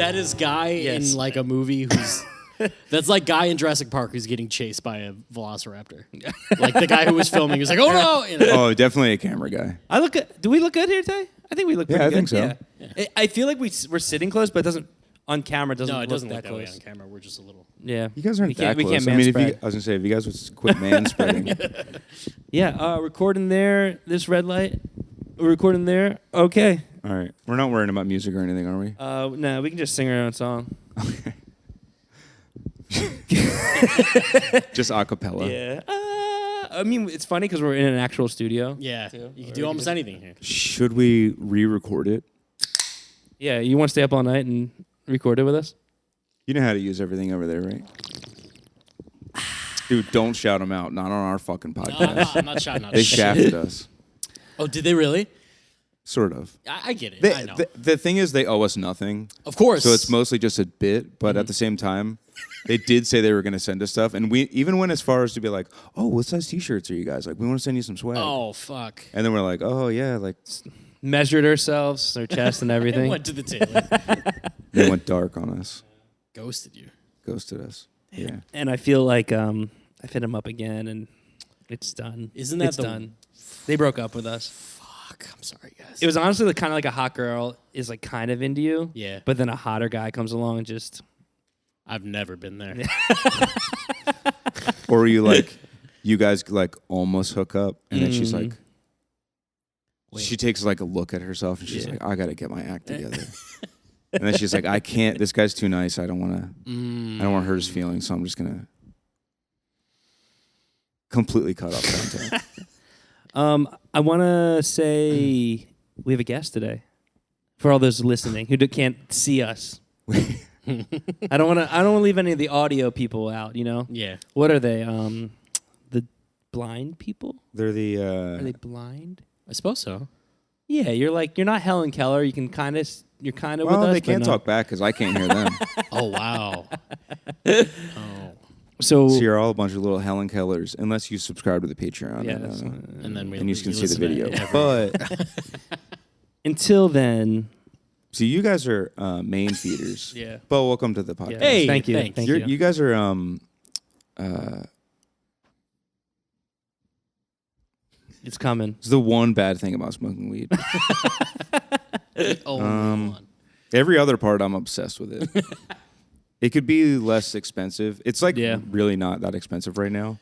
That is Guy in like a movie who's... That's like Guy in Jurassic Park who's getting chased by a velociraptor. Like the guy who was filming was like, oh no! You know? Oh, definitely a camera guy. Do we look good here today? I think we look pretty good. I think so. Yeah. I feel like we're sitting close, but it doesn't on camera. No, it doesn't look look that way close on camera. We're just a little... Yeah. You guys aren't that we close. Can't I mean, manspread. I was gonna say if you guys would quit manspreading. Yeah, recording there. This red light. We're recording there. Okay. All right, we're not worrying about music or anything, are we? No, we can just sing our own song. Okay. Just a cappella. Yeah. I mean, it's funny because we're in an actual studio. Yeah, too. you can do almost anything here. Should we re-record it? Yeah, you want to stay up all night and record it with us? You know how to use everything over there, right? Dude, don't shout them out. Not on our fucking podcast. No, I'm not shouting out. They shafted us. Oh, did they really? Sort of. I get it. I know. The thing is, they owe us nothing. Of course. So it's mostly just a bit, but at the same time, they did say they were going to send us stuff. And we even went as far as to be like, oh, what size T-shirts are you guys? Like, we want to send you some swag. Oh, fuck. And then we're like, oh, yeah, like... Measured ourselves, our chest and everything. Went to the tailor. They went dark on us. Ghosted you. Ghosted us. Yeah. And I feel like I've hit him up again, and it's done. Isn't that done? They broke up with us. Fuck. I'm sorry, guys. It was honestly kind of like a hot girl is like kind of into you. Yeah. But then a hotter guy comes along and just... I've never been there. Or were you like, you guys like almost hook up, and then she's like... Wait. She takes like a look at herself, and she's like, I got to get my act together. And then she's like, I can't. This guy's too nice. I don't want to. I don't want to hurt his feelings, so I'm just gonna completely cut off contact. I want to say we have a guest today for all those listening who can't see us. I don't want to leave any of the audio people out. You know. Yeah. What are they? The blind people. They're the. Are they blind? I suppose so. Yeah, you're not Helen Keller. You're kind of well, with us. they can't talk back because I can't hear them. Oh, wow. Oh. So you're all a bunch of little Helen Kellers, unless you subscribe to the Patreon. Yeah, and then you can see the listen to video. it But until then, so you guys are main feeders. Yeah. But welcome to the podcast. Yeah. Hey, thank you. thanks. Thank you. You guys are It's coming. it's the one bad thing about smoking weed. Every other part, I'm obsessed with it. It could be less expensive. It's like really not that expensive right now.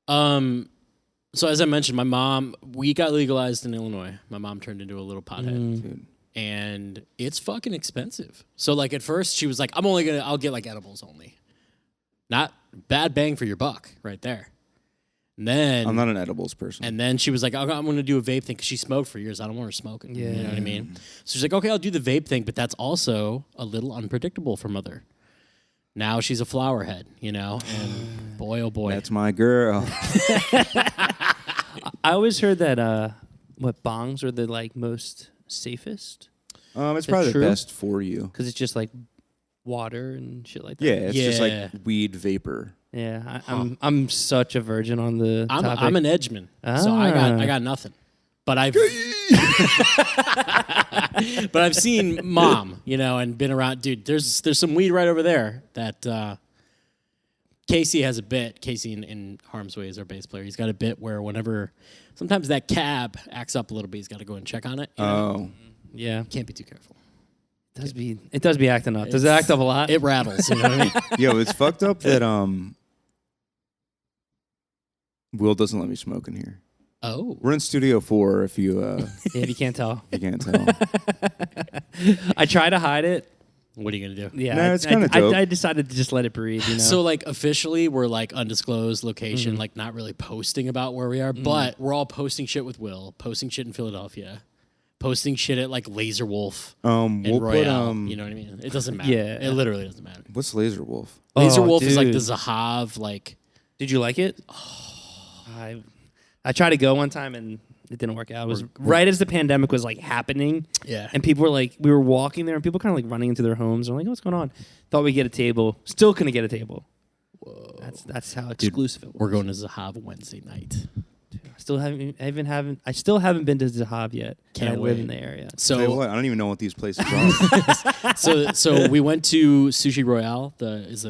So as I mentioned, my mom, we got legalized in Illinois. My mom turned into a little pothead. Dude. And it's fucking expensive. So like at first she was like, I'll get like edibles only. Not bad bang for your buck right there. And then I'm not an edibles person. And then she was like, I'm going to do a vape thing because she smoked for years. I don't want her smoking. Yeah. You know what I mean? So she's like, okay, I'll do the vape thing, but that's also a little unpredictable for mother. Now she's a flower head, you know? And boy, oh boy. That's my girl. I always heard that bongs are the like most safest. It's probably true? the best for you. Because it's just like water and shit like that. Yeah, it's just like weed vapor. Yeah, I'm such a virgin on the topic. I'm an edgeman, so I got nothing. But I've seen mom, you know, and been around. Dude, there's some weed right over there that Casey has a bit. Casey in HARMSWAY is our bass player. He's got a bit where sometimes that cab acts up a little bit. He's got to go and check on it. You know? Yeah, can't be too careful. It does be acting up. Does it act up a lot? It rattles. You know what I mean? Yo, it's fucked up that Will doesn't let me smoke in here. Oh. We're in Studio 4 if you... if you can't tell. You can't tell. I try to hide it. What are you going to do? Yeah, no, it's kind of dope. I decided to just let it breathe, you know? So, like, officially, we're, like, undisclosed location, like, not really posting about where we are, but we're all posting shit with Will, posting shit in Philadelphia, posting shit at, like, Laser Wolf and we'll Royale. put, you know what I mean? It doesn't matter. Yeah. It literally doesn't matter. What's Laser Wolf? Laser Wolf is, like, dude. the Zahav, like... Did you like it? I tried to go one time and it didn't work out. It was right as the pandemic was like happening. Yeah. And people were like, we were walking there and people kind of like running into their homes. They're like, what's going on? Thought we'd get a table. Still couldn't get a table. Whoa. That's how exclusive it was. We're going to Zahav Wednesday night. I still haven't been to Zahav yet. Can't and I live wait. in the area. Tell you So what, I don't even know what these places are. so we went to Sushi Royale. Is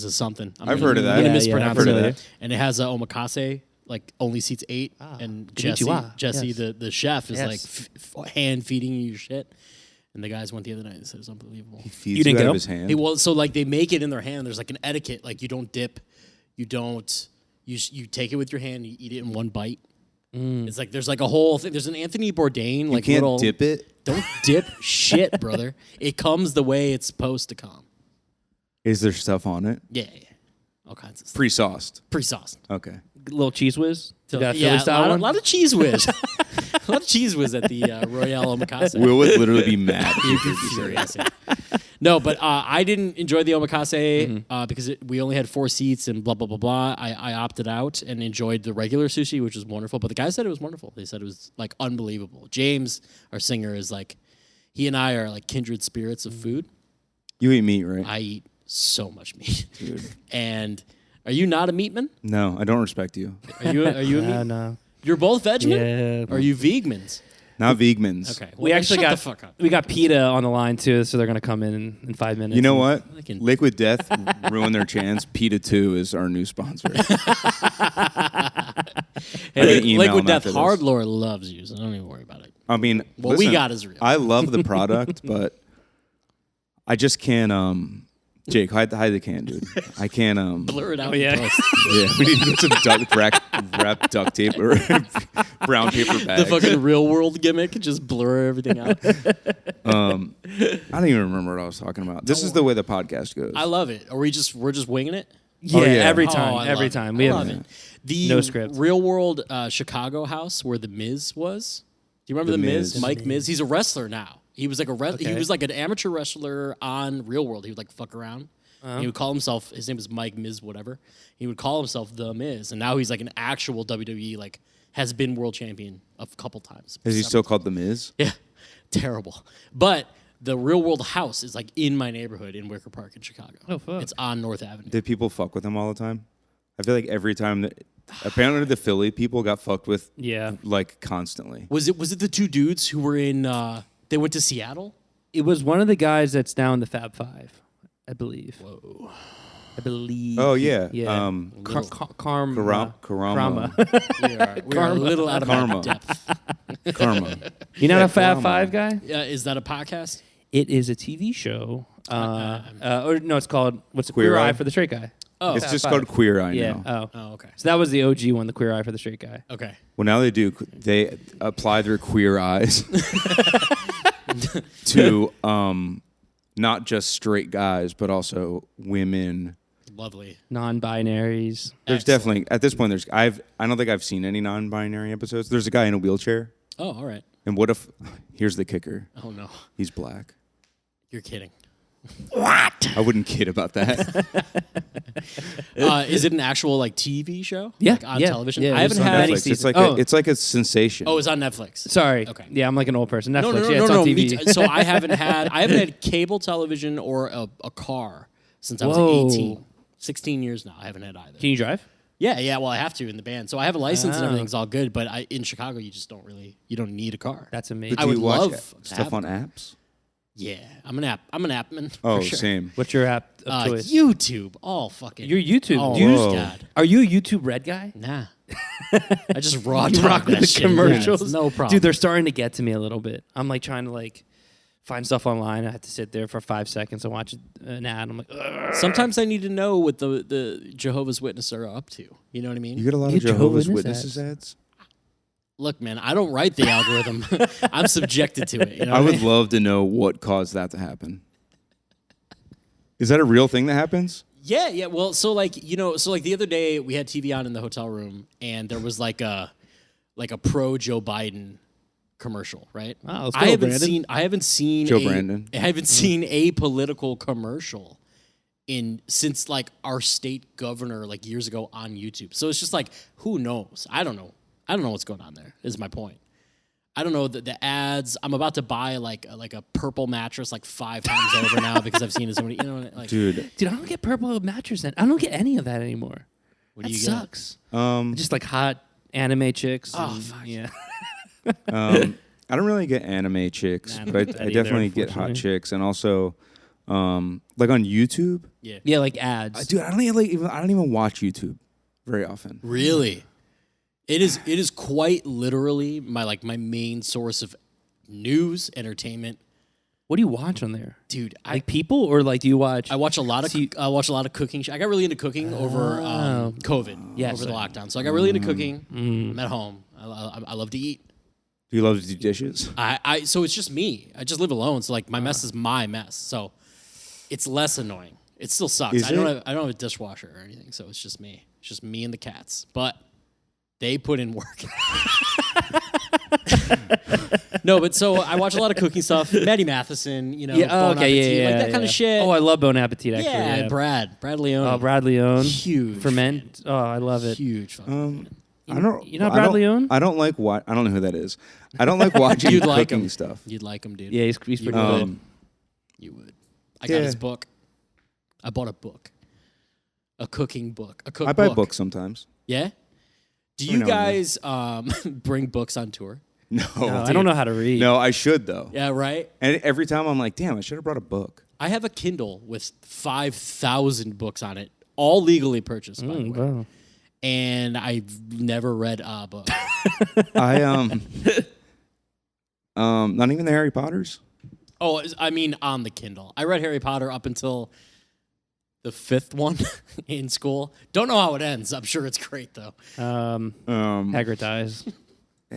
a something. I've heard of that. I'm gonna Yeah, mispronounce I've heard it. of that. And it has a omakase. Like only seats 8, and konnichiwa. Jesse, Yes. the chef, is Yes. like hand feeding you your shit. And the guys went the other night and said it was unbelievable. He feeds You didn't out go? of his hand. So like they make it in their hand. There's like an etiquette. Like you don't dip, you take it with your hand. You eat it in one bite. It's like there's like a whole thing. There's an Anthony Bourdain You like can't little dip it. Don't dip shit, brother. It comes the way it's supposed to come. Is there stuff on it? Yeah. All kinds of stuff. Pre-sauced. Pre-sauced. Okay. Little cheese whiz. You got a Yeah, Philly style one? a lot of cheese whiz. A lot of cheese whiz at the Royale Omakase. Will would literally be mad. You'd be furious. Yeah. No, but I didn't enjoy the omakase because we only had 4 seats and blah, blah, blah, blah. I opted out and enjoyed the regular sushi, which was wonderful. But the guys said it was wonderful. They said it was, like, unbelievable. James, our singer, is like, he and I are, like, kindred spirits of food. You eat meat, right? I eat so much meat. Dude. And are you not a meatman? No, I don't respect you. Are you a meat? No. You're both vegmen? Yeah. Or are you vegans? Not vegans. Okay. We actually shut got the fuck up. we got PETA on the line too, so they're gonna come in 5 minutes. You know what? I can- Liquid Death ruined their chance. PETA 2 is our new sponsor. Hey, email Liquid them Death after this. Hardlore loves you, so don't even worry about it. I mean, What we listen, got is real. I love the product, but I just can't. Jake, hide the can, dude. I can't. Blur it out. yeah. in post. Yeah, we need to get some wrap duct tape or brown paper bags. The fucking real world gimmick, just blur everything out. I don't even remember what I was talking about. This is the way the podcast goes. I love it. We're just winging it. Yeah, Oh, yeah. every Oh, time, I every love time. it. We I have love it. The no script. real world Chicago house where the Miz was. Do you remember The the Miz? Miz. Mike Miz. He's a wrestler now. He was like he Okay. was like an amateur wrestler on Real World. He would like fuck around. He would call himself. His name is Mike Miz whatever. He would call himself the Miz, and now he's like an actual WWE like has been world champion a couple times. Is he still called the Miz? Yeah, terrible. But the Real World house is like in my neighborhood in Wicker Park in Chicago. Oh, fuck. It's on North Avenue. Did people fuck with him all the time? I feel like every time that apparently the Philly people got fucked with, Yeah. like constantly. Was it the 2 dudes who were in? They went to Seattle. It was one of the guys that's now in the Fab Five, I believe. Whoa. I believe. Oh yeah, Yeah. Karma. Karama. We are a little out of Karma. our depth. Karma. You're not Yeah, a Fab Karma. Five guy? Is that a podcast? It is a TV show. Or no, it's called what's it? Queer Queer Eye Eye? for the Straight Guy. Oh, It's Fab just Five. called Queer Eye Yeah. now. Oh. okay. So that was the OG one, the Queer Eye for the Straight Guy. Okay. Well, now they apply their queer eyes to not just straight guys, but also women. Lovely. Non-binaries. There's Excellent. definitely at this point. I don't think I've seen any non-binary episodes. There's a guy in a wheelchair, Oh, all right. and what if? Here's the kicker: Oh no, he's black. you're kidding. I wouldn't kid about that. Is it an actual like TV show? Yeah, Like, on yeah, television. yeah, I it was haven't on had. Netflix. Netflix. It's like Oh. it's like a sensation. Oh, it's on Netflix. Sorry. Okay. Yeah, I'm like an old person. Netflix. No, no, no, yeah, no, it's no. on Me TV. too. So I haven't had cable television or a car since I was Whoa. 18. 16 years now. I haven't had either. Can you drive? Yeah. Well, I have to in the band, so I have a license and Oh. everything's all good. But in Chicago, you just you don't need a car. That's amazing. But I do would you watch love to stuff have on one. apps? Yeah, I'm an appman. Oh, for sure. same. What's your app of choice? YouTube. All fucking. Your YouTube. Oh, Do you- Whoa. God. Are you a YouTube Red guy? Nah. I just raw You dog rock with that the shit. commercials. Yeah, no problem. Dude, they're starting to get to me a little bit. I'm like trying to like find stuff online. I have to sit there for 5 seconds and watch an ad. I'm like, ugh. Sometimes I need to know what the Jehovah's Witnesses are up to. You know what I mean? You get a lot You of get Jehovah's Jehovah's Witnesses ads. Look, man, I don't write the algorithm. I'm subjected to it. You know I what would mean? love to know what caused that to happen. Is that a real thing that happens? Yeah. Well, so like the other day we had TV on in the hotel room, and there was like a pro Joe Biden commercial, right? Oh, let's go, I Brandon. haven't seen Joe Brandon. I haven't seen a political commercial since like our state governor like years ago on YouTube. So it's just like, who knows? I don't know what's going on there. Is my point. I don't know the ads. I'm about to buy like a purple mattress like 5 times over now because I've seen it so many. You know, like Dude, dude, I don't get purple mattress. I don't get any of that anymore. what do That you sucks. um, Just like hot anime chicks. Oh, and- fuck. yeah. I don't really get anime chicks, Nah, but not that I either, definitely get hot unfortunately. chicks, and also, like on YouTube. Yeah. Yeah, like ads. Dude, I don't even watch YouTube very often. Really? It is quite literally my main source of news, entertainment. What do you watch on there? Dude, Like people, or like do you watch? I watch a lot of cooking. I got really into cooking over COVID, Yes. over the lockdown. So I got really into cooking. I'm at home. I love to eat. Do you love to do dishes? So it's just me. I just live alone. So like my mess is my mess. So it's less annoying. It still sucks. Is I don't it? have a dishwasher or anything. So it's just me. It's just me and the cats. But they put in work. No, but so I watch a lot of cooking stuff. Maddie Matheson, Yeah, Bon Appetit, like that kind of shit. Oh, I love Bon Appetit. Actually, yeah, Brad Leone. Oh, Brad Leone. Huge Ferment. Oh, I love it. Huge. Fucking I don't. You know I Brad don't- Leone? I don't like what. I don't know who that is. I don't like watching You'd like cooking him. stuff. You'd like him, dude. Yeah, he's pretty good. You would. I got Yeah. his book. I bought a book. A cooking book. A cookbook. I buy books sometimes. Yeah? Do Every you now and guys bring books on tour? No, No, I don't know how to read. No, I should though. Yeah, right? And every time I'm like, damn, I should have brought a book. I have a Kindle with 5,000 books on it, all legally purchased, by the way. Wow. And I've never read a book. I not even the Harry Potters. Oh, I mean, on the Kindle. I read Harry Potter up until the 5th one in school. Don't know how it ends. I'm sure it's great, though. Hagrid dies.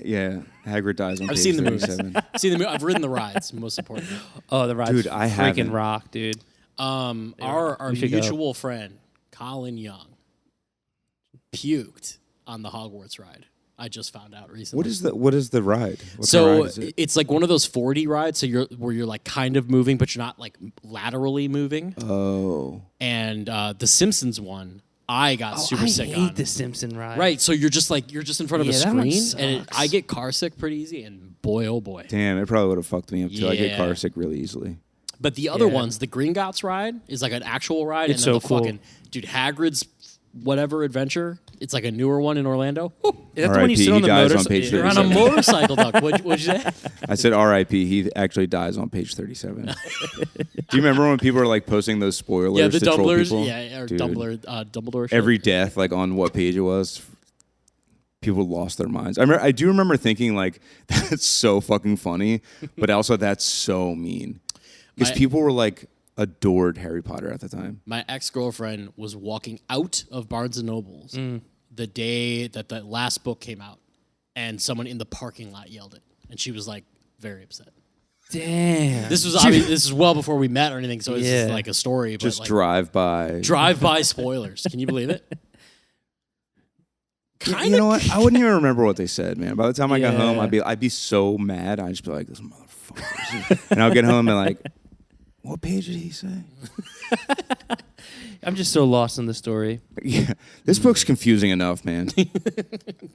Yeah, Hagrid dies on I've page seen the movies. 37. I've ridden the rides, most importantly. Oh, the ride's Dude, I freaking haven't. rock, dude. Our we should go. mutual friend, Colin Young, puked on the Hogwarts ride. I just found out recently. What is the ride? What kind of So ride is it? it's like one of those 4D rides. So you're like kind of moving, but you're not like laterally moving. Oh, And the Simpsons one, I got super sick I on. hate the Simpson ride. Right, so you're just in front of a Yeah, that one screen, and sucks. I get car sick pretty easy. And boy, oh boy. damn! It probably would have fucked me up too. I get Yeah. car sick really easily. But the other Yeah. ones, the Gringotts ride is like an actual ride, It's and then so the cool. fucking dude Hagrid's whatever adventure. It's like a newer one in Orlando. Woo. Is that the one you R.I.P., sit on he the dies on motorcycle? page You're on a 37. motorcycle, Doc. What'd you say? I said R.I.P. He actually dies on page 37. Do you remember when people were like posting those spoilers? Yeah, the to troll Dumblers. people? Yeah, or Dude, Dumbledore. Shit. every death, like on what page it was, people lost their minds. I do remember thinking like, that's so fucking funny, but also that's so mean because My- people were like adored Harry Potter at the time. My ex-girlfriend was walking out of Barnes and Nobles the day that the last book came out, and someone in the parking lot yelled it, and she was like very upset. Damn. This was obvious, this is well before we met or anything, so it's Yeah. just like a story. But Just like, drive-by spoilers. Can you believe it? You know what? I wouldn't even remember what they said, man. By the time I got home, Yeah. I'd be so mad. I'd just be like, "This motherfucker," and I'll get home and like, "What page did he say?" I'm just so lost in the story. Yeah, this book's confusing enough, man.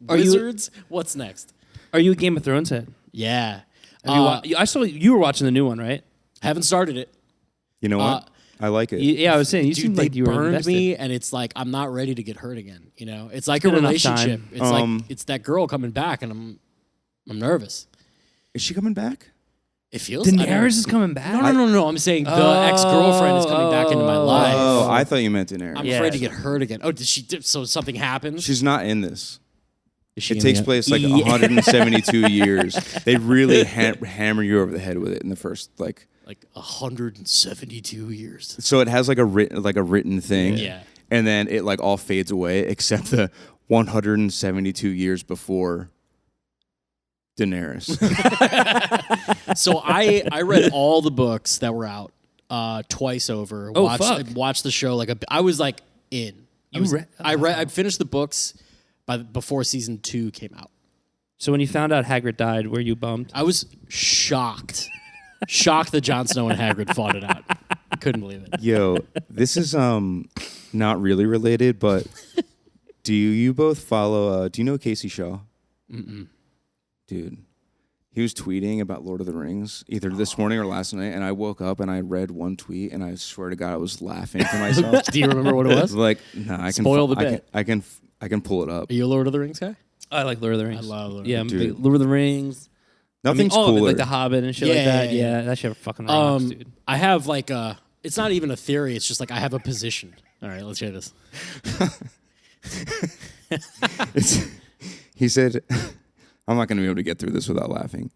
Are you- Wizards? What's next? Are you a Game of Thrones head? Yeah. Have you I saw you were watching the new one, right? Haven't started it. You know what? I like it. Yeah, I was saying you Dude, seemed they like you were burned invested. me, and it's like I'm not ready to get hurt again. You know, it's like a been enough relationship. time. It's like it's that girl coming back, and I'm nervous. Is she coming back? It feels. I don't- Daenerys is coming back. No. I'm saying the ex-girlfriend is coming back into my life. Oh, I thought you meant Daenerys. I'm Yeah. afraid to get hurt again. Oh, did she? So something happens. She's not in this. Is she It in takes the- place like Yeah. 172 years. They really hammer you over the head with it in the first like. like 172 years. So it has like a written thing. Yeah. And then it like all fades away except the 172 years before Daenerys. So I read all the books that were out twice over. Oh, fuck. Watched the show I was like in. I finished the books before season 2 came out. So when you found out Hagrid died, were you bummed? I was shocked. Shocked that Jon Snow and Hagrid fought it out. Couldn't believe it. Yo, this is not really related, but do you both follow do you know Casey Shaw? Mm-mm. Dude, he was tweeting about Lord of the Rings either this morning or last night, and I woke up and I read one tweet, and I swear to God, I was laughing to myself. Do you remember what it was? Like, no, I can Spoil the bit. I can pull it up. Are you a Lord of the Rings guy? I like Lord of the Rings. I love Lord of Yeah, the I'm Rings. big Lord of the Rings. Nothing's all of it, cooler. like The Hobbit and shit like Yeah, that. yeah, Yeah, yeah. that shit fucking rocks, dude. I have like a. It's not even a theory. It's just like I have a position. All right, let's hear this. He said, I'm not going to be able to get through this without laughing.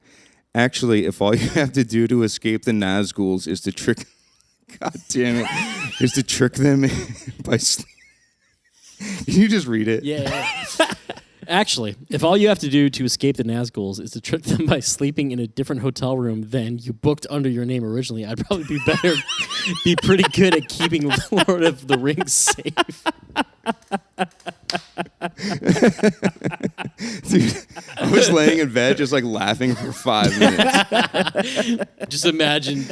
Actually, if all you have to do to escape the Nazguls is to trick, God damn it, is to trick them by sleep. Can you just read it? Yeah. Actually, if all you have to do to escape the Nazguls is to trick them by sleeping in a different hotel room than you booked under your name originally, I'd probably be pretty good at keeping Lord of the Rings safe. Dude, I was laying in bed just like laughing for 5 minutes. Just imagine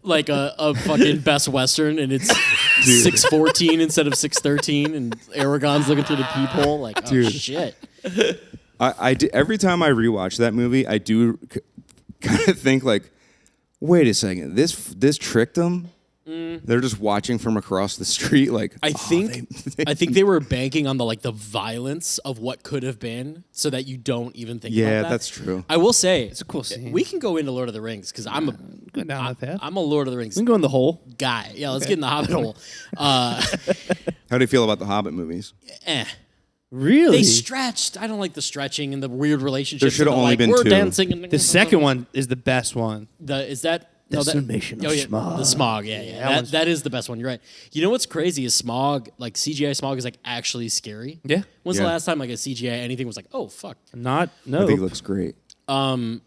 like a fucking Best Western and it's 6:14 instead of 6:13 and Aragorn's looking through the peephole like, oh Dude. shit. Every time I rewatch that movie, I do kind of think like, wait a second, this tricked them? They're just watching from across the street, like I think they were banking on the violence of what could have been, so that you don't even think. Yeah, about that. that's true. I will say It's a cool scene. we can go into Lord of the Rings because I'm Go down that path. a Lord of the Rings We can go in the hole. guy. Yeah, let's get in the Hobbit hole. How do you feel about the Hobbit movies? Really? They stretched. I don't like the stretching and the weird relationships. There should have and the, only been we're 2. dancing. And The second one is the best one. is that. No, that, Summation of smog. The smog, yeah. That is the best one. You're right. You know what's crazy is smog, like CGI smog is like actually scary. Yeah. When's the Yeah. last time like a CGI anything was like, oh fuck? No. I think it looks great. When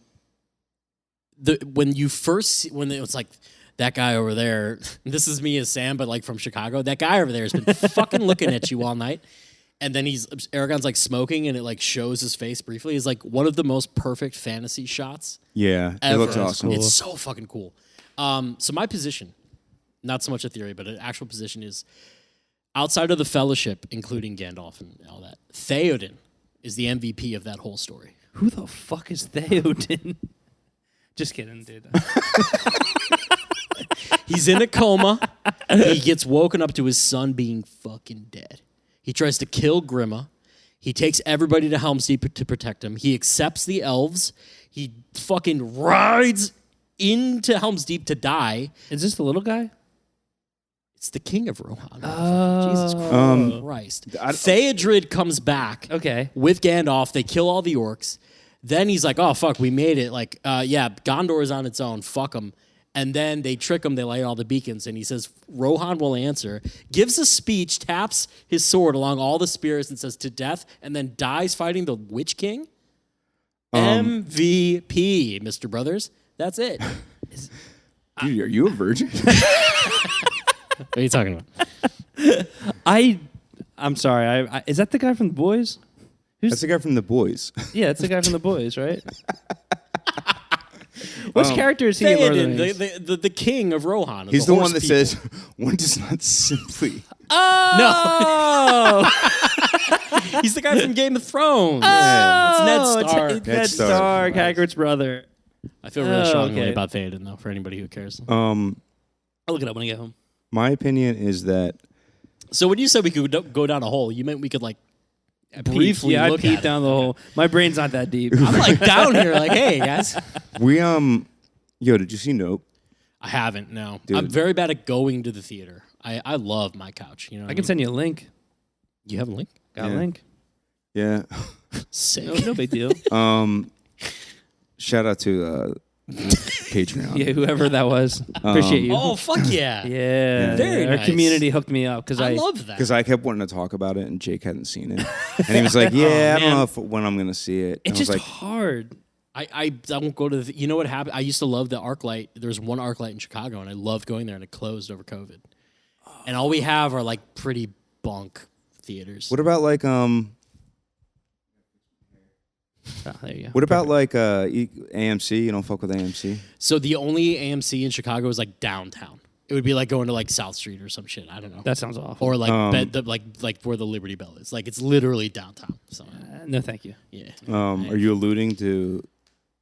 it's like that guy over there, this is me as Sam, but like from Chicago, that guy over there has been fucking looking at you all night. And then Aragorn's like smoking and it like shows his face briefly. Is like one of the most perfect fantasy shots Yeah, ever. it looks awesome. It's so fucking cool. So my position, not so much a theory, but an actual position is outside of the Fellowship, including Gandalf and all that, Theoden is the MVP of that whole story. Who the fuck is Theoden? Just kidding, dude. He's in a coma. He gets woken up to his son being fucking dead. He tries to kill Grima. He takes everybody to Helm's Deep to protect him. He accepts the elves. He fucking rides into Helm's Deep to die. Is this the little guy? It's the king of Rohan. Oh. Jesus Christ. I- Theodred comes back Okay. with Gandalf. They kill all the orcs. Then he's like, oh, fuck, we made it. Like, yeah, Gondor is on its own. Fuck them. And then they trick him. They light all the beacons. And he says, Rohan will answer. Gives a speech, taps his sword along all the spears and says, to death, and then dies fighting the Witch King. MVP, Mr. Brothers. That's it. Dude, are you a virgin? What are you talking about? I'm sorry. Is that the guy from The Boys? That's the guy from The Boys. Yeah, that's the guy from The Boys, right? Which character is he in Lord of the Rings? Theoden, the king of Rohan. Of He's the one horse that people. says, one does not simply... No. He's the guy from Game of Thrones. It's Ned Stark. It's Ned Stark, Hagrid's brother. I feel really strongly okay. about Theoden, though, for anybody who cares. I'll look it up when I get home. My opinion is that... So when you said we could go down a hole, you meant we could, like, briefly I look peed at down it. the hole. My brain's not that deep. I'm, like, down here, like, hey, guys. We, Yo, did you see Nope? I haven't, no. Dude. I'm very bad at going to the theater. I love my couch. You know what I can send you a link. You have a link? Got a Yeah. link? Yeah. Sick. No big deal. Shout out to Patreon. Yeah, whoever that was. Appreciate you. Oh, fuck yeah. Yeah. Very Our nice. community hooked me up because I love that. Because I kept wanting to talk about it, and Jake hadn't seen it. And he was like, yeah, I don't know when I'm going to see it. And It's I was just like, hard. I won't go to the... You know what happened? I used to love the ArcLight. There was one ArcLight in Chicago, and I loved going there, and it closed over COVID. And all we have are, like, pretty bunk theaters. what about like Oh, there you go. what about like AMC? You don't fuck with AMC? So the only AMC in Chicago is, like, downtown. It would be like going to, like, South Street or some shit. I don't know. That sounds awful. Or, like, like where the Liberty Bell is. Like, it's literally downtown. So, No, thank you. yeah. Are you alluding to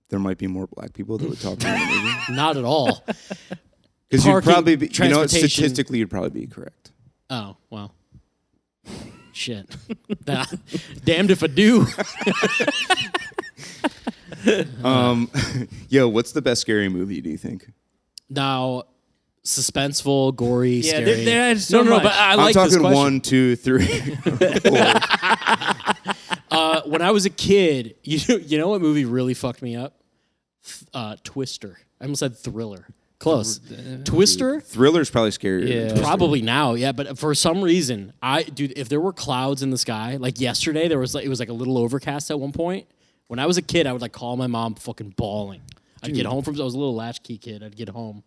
there might be more black people that would talk about the movie? Not at all. Because you'd Parking, probably be, you know, transportation. statistically, you'd probably be correct. Oh, well. shit. Damned if I do. Yo, what's the best scary movie, do you think? Now, suspenseful, gory, Yeah, scary. there's so no, much. but I I'm like this talking question. 1, 2, 3, 4. When I was a kid, you know what movie really fucked me up? Twister. I almost said Thriller. Close. Twister? Thriller's probably scarier. than Yeah. Twister. Probably now, yeah. But for some reason, dude, if there were clouds in the sky, like yesterday, it was like a little overcast at one point. When I was a kid, I would like call my mom fucking bawling. I'd get home from, I was a little latchkey kid. I'd get home.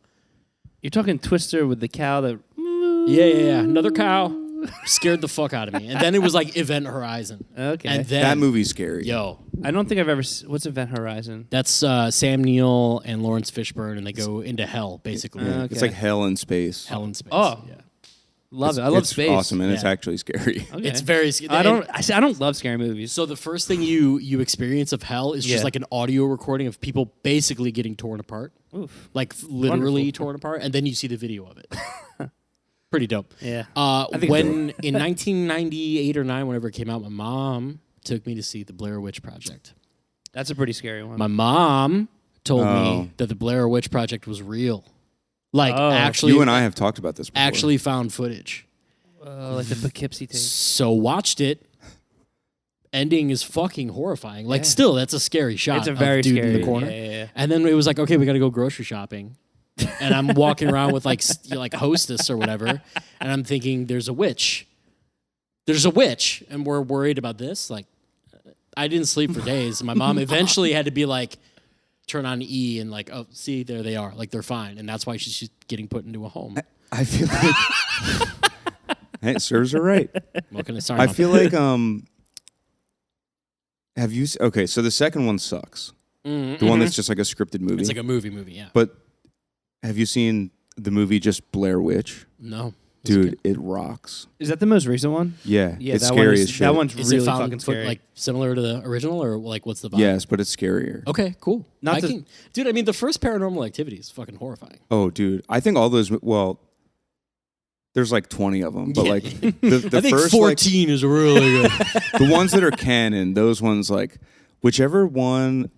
You're talking Twister with the cow that. Yeah. Another cow scared the fuck out of me. And then it was like Event Horizon. Okay. And then, That movie's scary. I don't think I've ever. What's Event Horizon? that's Sam Neill and Lawrence Fishburne, and they go into hell, basically. Okay. It's like hell in space. Hell in space. Oh. Yeah. Love it. I love it's space. awesome, and it's Yeah. actually scary. Okay. It's very scary. I don't love scary movies. So the first thing you experience of hell is Yeah. just like an audio recording of people basically getting torn apart. Oof. Like literally Wonderful. torn apart, and then you see the video of it. Pretty dope. Yeah. think When in 1998 or 9, whenever it came out, my mom took me to see the Blair Witch Project. That's a pretty scary one. My mom told Oh. me that the Blair Witch Project was real. Like Oh. actually, You and I have talked about this before. actually found footage. Like the Poughkeepsie tape. So watched it. Ending is fucking horrifying. Like Yeah. still, that's a scary shot. It's a of very dude scary in the corner. Yeah. And then it was like, okay, we got to go grocery shopping. And I'm walking around with like like hostess or whatever, and I'm thinking, there's a witch. There's a witch, and we're worried about this. Like, I didn't sleep for days. My mom eventually had to be like, turn on E and like, oh, see, there they are. Like they're fine, and that's why she's getting put into a home. I feel like hey, it serves her right. What can I sorry? I Mom. feel like have you okay, so the second one sucks. The one that's just like a scripted movie. It's like a movie, yeah. But have you seen the movie just Blair Witch? No, Dude, it rocks. Is that the most recent one? Yeah, Yeah, it's that scary one is, as shit. That one's is really it found fucking scary. like similar to the original, or like what's the vibe? Yes, but it's scarier. Okay, cool. Not to- Dude. I mean, the first Paranormal Activity is fucking horrifying. Oh, dude, I think all those. Well, there's like 20 of them, but Yeah. like the I think first 14 is really good. the ones that are canon, those ones like whichever one.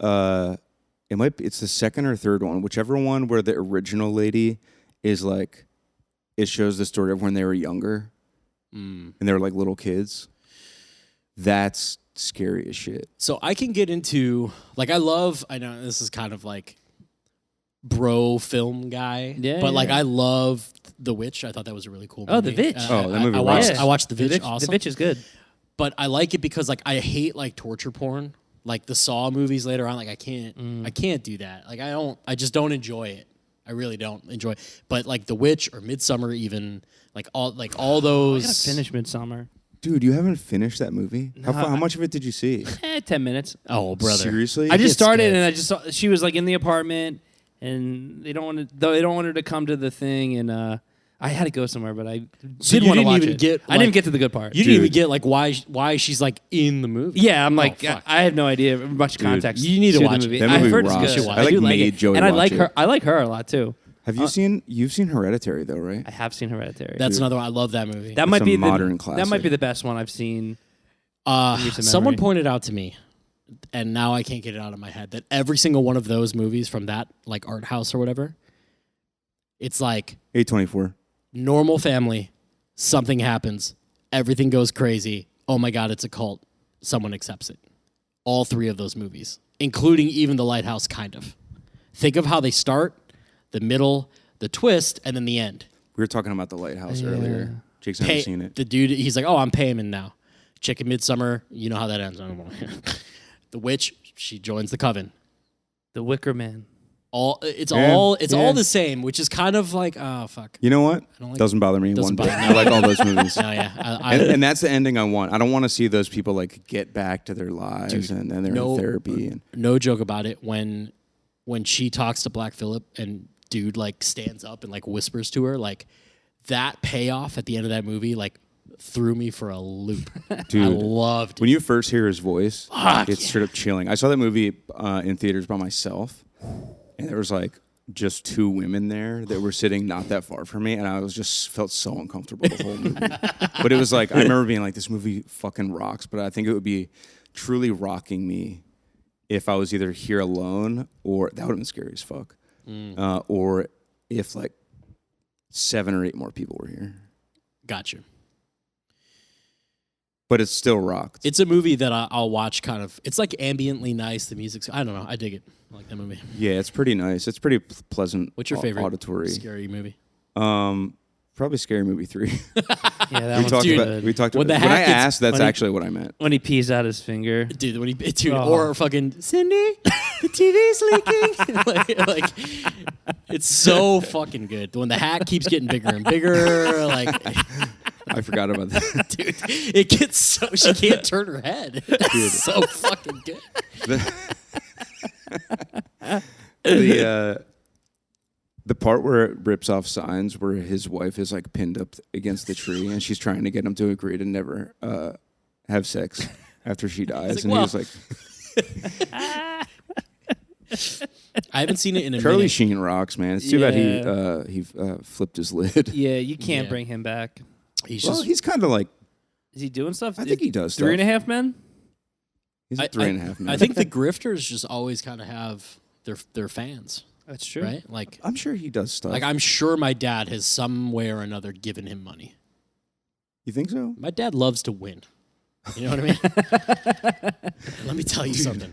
It's the second or third one, whichever one where the original lady is like, it shows the story of when they were younger and they were like little kids. That's scary as shit. So I can get into like I know this is kind of like bro film guy, Yeah, but like yeah. I love The Witch. I thought that was a really cool movie. Oh, The Witch. Oh, that movie I watched, rocks. I watched The Witch. Awesome. The Witch is good. But I like it because like I hate like torture porn. Like the Saw movies later on, like I can't do that. Like I just don't enjoy it. I really don't enjoy it. But like The Witch or Midsummer even, like all I those. gotta finish Midsummer. Dude, you haven't finished that movie? No, How much of it did you see? 10 minutes. Oh, brother. Seriously? I just It's started good. and I just saw she was like in the apartment and they don't want her to come to the thing and I had to go somewhere, but I So did you want to didn't watch even it. get, I didn't like- get to the good part. You didn't even Dude. get like why she's like in the movie. Yeah, I'm like, fuck. I have no idea much context. you need to the watch it. movie. That I've movie heard rocks. it's You good. should I watch it. do I, like, like made it. Joey and I watch like it. her. I like her a lot too. Have you seen? You've seen Hereditary though, right? I have seen Hereditary. That's another one. I love that movie. that might a be modern That might classic. be the best one I've seen. recent Someone memory. pointed out to me, and now I can't get it out of my head, that every single one of those movies from that like art house or whatever, it's like A24. normal family, something happens, everything goes crazy. Oh my God, it's a cult. Someone accepts it. All three of those movies, including even The Lighthouse, kind of. Think of how they start, the middle, the twist, and then the end. We were talking about The Lighthouse earlier. Jake's never seen it. The dude, he's like, oh, I'm Payman now. Chick in Midsummer, you know how that ends. The witch, she joins the coven. The Wicker Man. It's Yeah, all yeah. the same, which is kind of like, oh fuck. You know what? don't like- Doesn't bother me Doesn't one bit. bother me. I like all those movies. No, yeah, And that's the ending I want. I don't want to see those people like get back to their lives Dude, and then they're no- in therapy. And no joke about it. When she talks to Black Phillip and dude like stands up and like whispers to her, like that payoff at the end of that movie, like threw me for a loop. Dude, I loved it. when you first hear his voice, Fuck it's yeah. straight up chilling. I saw that movie in theaters by myself, and there was like just two women there that were sitting not that far from me, and I was just felt so uncomfortable the whole movie. But it was like, I remember being like, this movie fucking rocks, but I think it would be truly rocking me if I was either here alone, or that would have been scary as fuck, or if like 7 or 8 more people were here. Gotcha. But it's still rocked. It's a movie that I'll watch kind of. It's like ambiently nice. The music's, I don't know. I dig it. I like that movie. Yeah, it's pretty nice. It's pretty pleasant. What's your favorite auditory scary movie? Probably Scary Movie 3. Yeah, that we one's talked good. about. We talked When about. the When I hat gets- asked, that's when he- actually what I meant. When he pees out his finger. Dude, or fucking Cindy, the TV's leaking. like, it's so fucking good. When the hat keeps getting bigger and bigger, like, I forgot about that. dude, it gets so she can't turn her head. It's so fucking good. The part where it rips off signs where his wife is like pinned up against the tree and she's trying to get him to agree to never have sex after she dies, like, and he was like, I haven't seen it in a Charlie minute. Sheen rocks, man. It's too bad he flipped his lid. Yeah, you can't Yeah. bring him back. He's Well, just he's kind of like, Is he doing stuff? I think he does stuff. 3.5 Men? He's a 3.5 man. I think the grifters just always kind of have their fans, That's true. right? Like I'm sure he does stuff. I'm sure my dad has some way or another given him money. You think so? My dad loves to win. You know what I mean? Let me tell you something.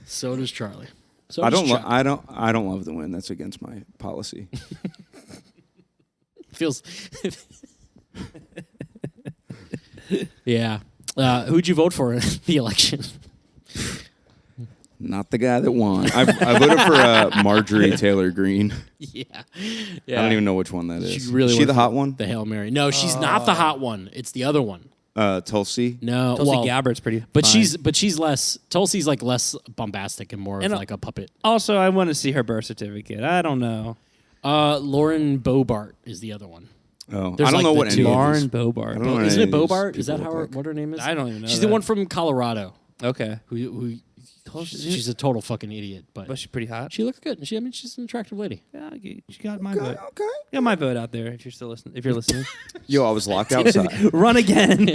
So does Charlie. So I does don't. Chuck. I don't love the win. That's against my policy. Feels. Yeah. Who'd you vote for in the election? Not the guy that won. I voted for Marjorie Taylor Greene. Yeah. I don't even know which one that is. She really is she went the for hot one? The Hail Mary. No, she's not the hot one. It's the other one. Tulsi. No, Tulsi well, Gabbard's pretty but fine. she's less. Tulsi's like less bombastic and more of And, like a puppet. Also, I want to see her birth certificate. I don't know. Lauren Bobart is the other one. Oh, There's I don't like know the what two. any of Lauren these- Bobart. I don't know what Isn't any it of these Bobart? Is that people how look like. what her name is? I don't even know She's that. the one from Colorado. Okay. Who she's a total fucking idiot, but Was she pretty hot? she looks good. I mean, she's an attrattive lady. Yeah, she got my vote. Okay. Got my vote out there. If you're still listening, if you're listening, Yo, I was locked outside. run again.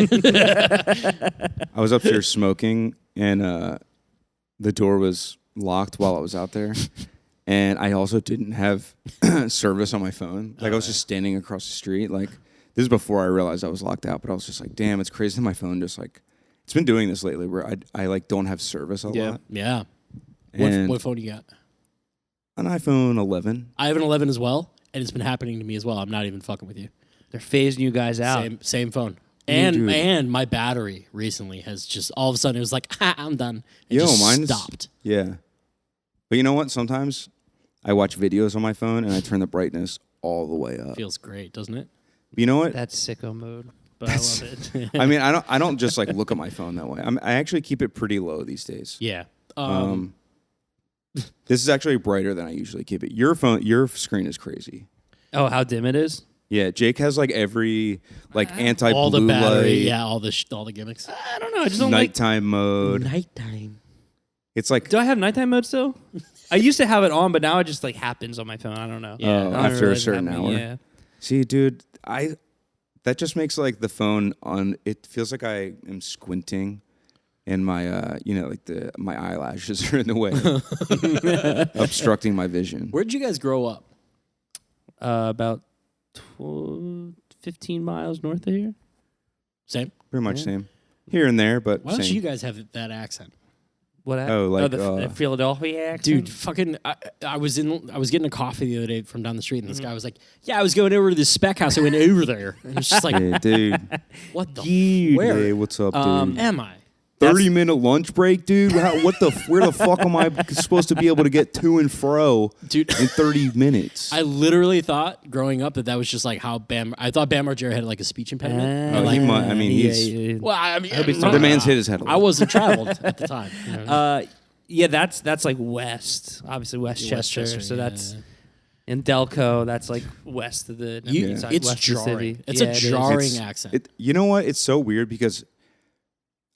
I was upstairs smoking, and the door was locked while I was out there. And I also didn't have service on my phone. Like, I was just standing across the street. Like, this is before I realized I was locked out. But I was just like, damn, it's crazy that my phone just like, it's been doing this lately where I like don't have service a lot. Yeah. And What phone do you got? an iPhone 11. I have an 11 as well, and it's been happening to me as well. I'm not even fucking with you. They're phasing you guys out. Same phone. Dude. And my battery recently has just all of a sudden it was like, I'm done. It Yo, just mine's stopped. Yeah. But you know what? Sometimes I watch videos on my phone and I turn the brightness all the way up. Feels great, doesn't it? But you know what? That's sicko mode, but I love it. I mean, I don't just like look at my phone that way. I actually keep it pretty low these days. Yeah. This is actually brighter than I usually keep it. Your screen is crazy. Oh, how dim it is! Yeah, Jake has like every like anti-blue all the battery, light, yeah, all the gimmicks. I don't know. I just don't like. nighttime mode. Nighttime. It's like Do I have nighttime mode still? I used to have it on, but now it just like happens on my phone. I don't know. Yeah. I don't after a realize it's certain happening. hour. Yeah. See, dude, that just makes like the phone on. It feels like I am squinting, and my like my eyelashes are in the way, obstructing my vision. Where'd you guys grow up? About 15 miles north of here. Same. Pretty much same here and there, but Why don't same. you guys have that accent? What? Oh, like, the Philadelphia accent? Dude, fucking, I was getting a coffee the other day from down the street, and this guy was like, "Yeah, I was going over to the spec house. I went over there." And it's just like, Hey, dude. what the? Dude, Where hey, what's up, dude? am I? 30-minute lunch break, dude. Where the fuck am I supposed to be able to get to and fro, Dude. in 30 minutes? I literally thought growing up that was just like how I thought Bam Margera had like a speech impediment. Oh, he might. I mean, he's yeah. Well, I mean, the man's hit his head a I little. wasn't traveled at the time. You know? Yeah, that's like west, obviously Westchester. Westchester, So yeah. that's in Delco. That's like west of the. It's west of the jarring. city. It's Yeah, a it is. jarring accent. You know what? It's so weird because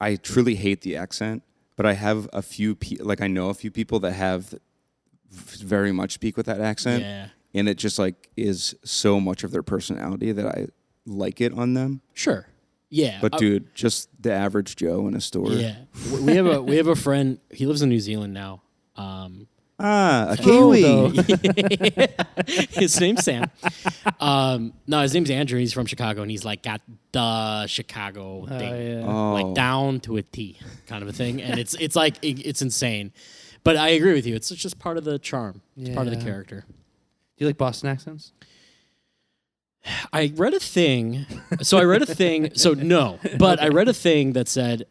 I truly hate the accent, but I have a few I know a few people that have very much speak with that accent. Yeah. And it just like is so much of their personality that I like it on them. Sure. Yeah. But dude, just the average Joe in a store. Yeah. We have a friend. He lives in New Zealand now. A Kiwi. His name's Sam. No, his name's Andrew. He's from Chicago, and he's like got the Chicago thing, like down to a T kind of a thing. And it's like it's insane. But I agree with you. It's just part of the charm. It's part of the character. Do you like Boston accents? I read a thing. So no, but I read a thing that said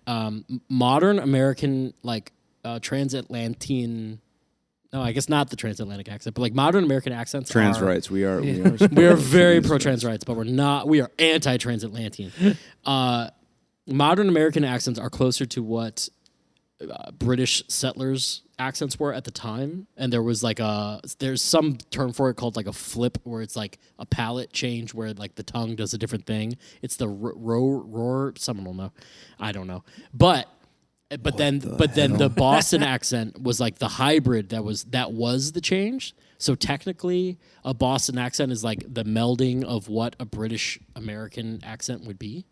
modern American like transatlantic. No, I guess not the transatlantic accent, but like modern American accents. Trans rights. We are very pro trans rights, but we're not. We are anti transatlantean. Modern American accents are closer to what British settlers accents were at the time, and there was like there's some term for it called like a flip, where it's like a palate change where like the tongue does a different thing. It's the roar. Someone will know. I don't know, but then the Boston accent was like the hybrid that was the change. So technically, a Boston accent is like the melding of what a British American accent would be.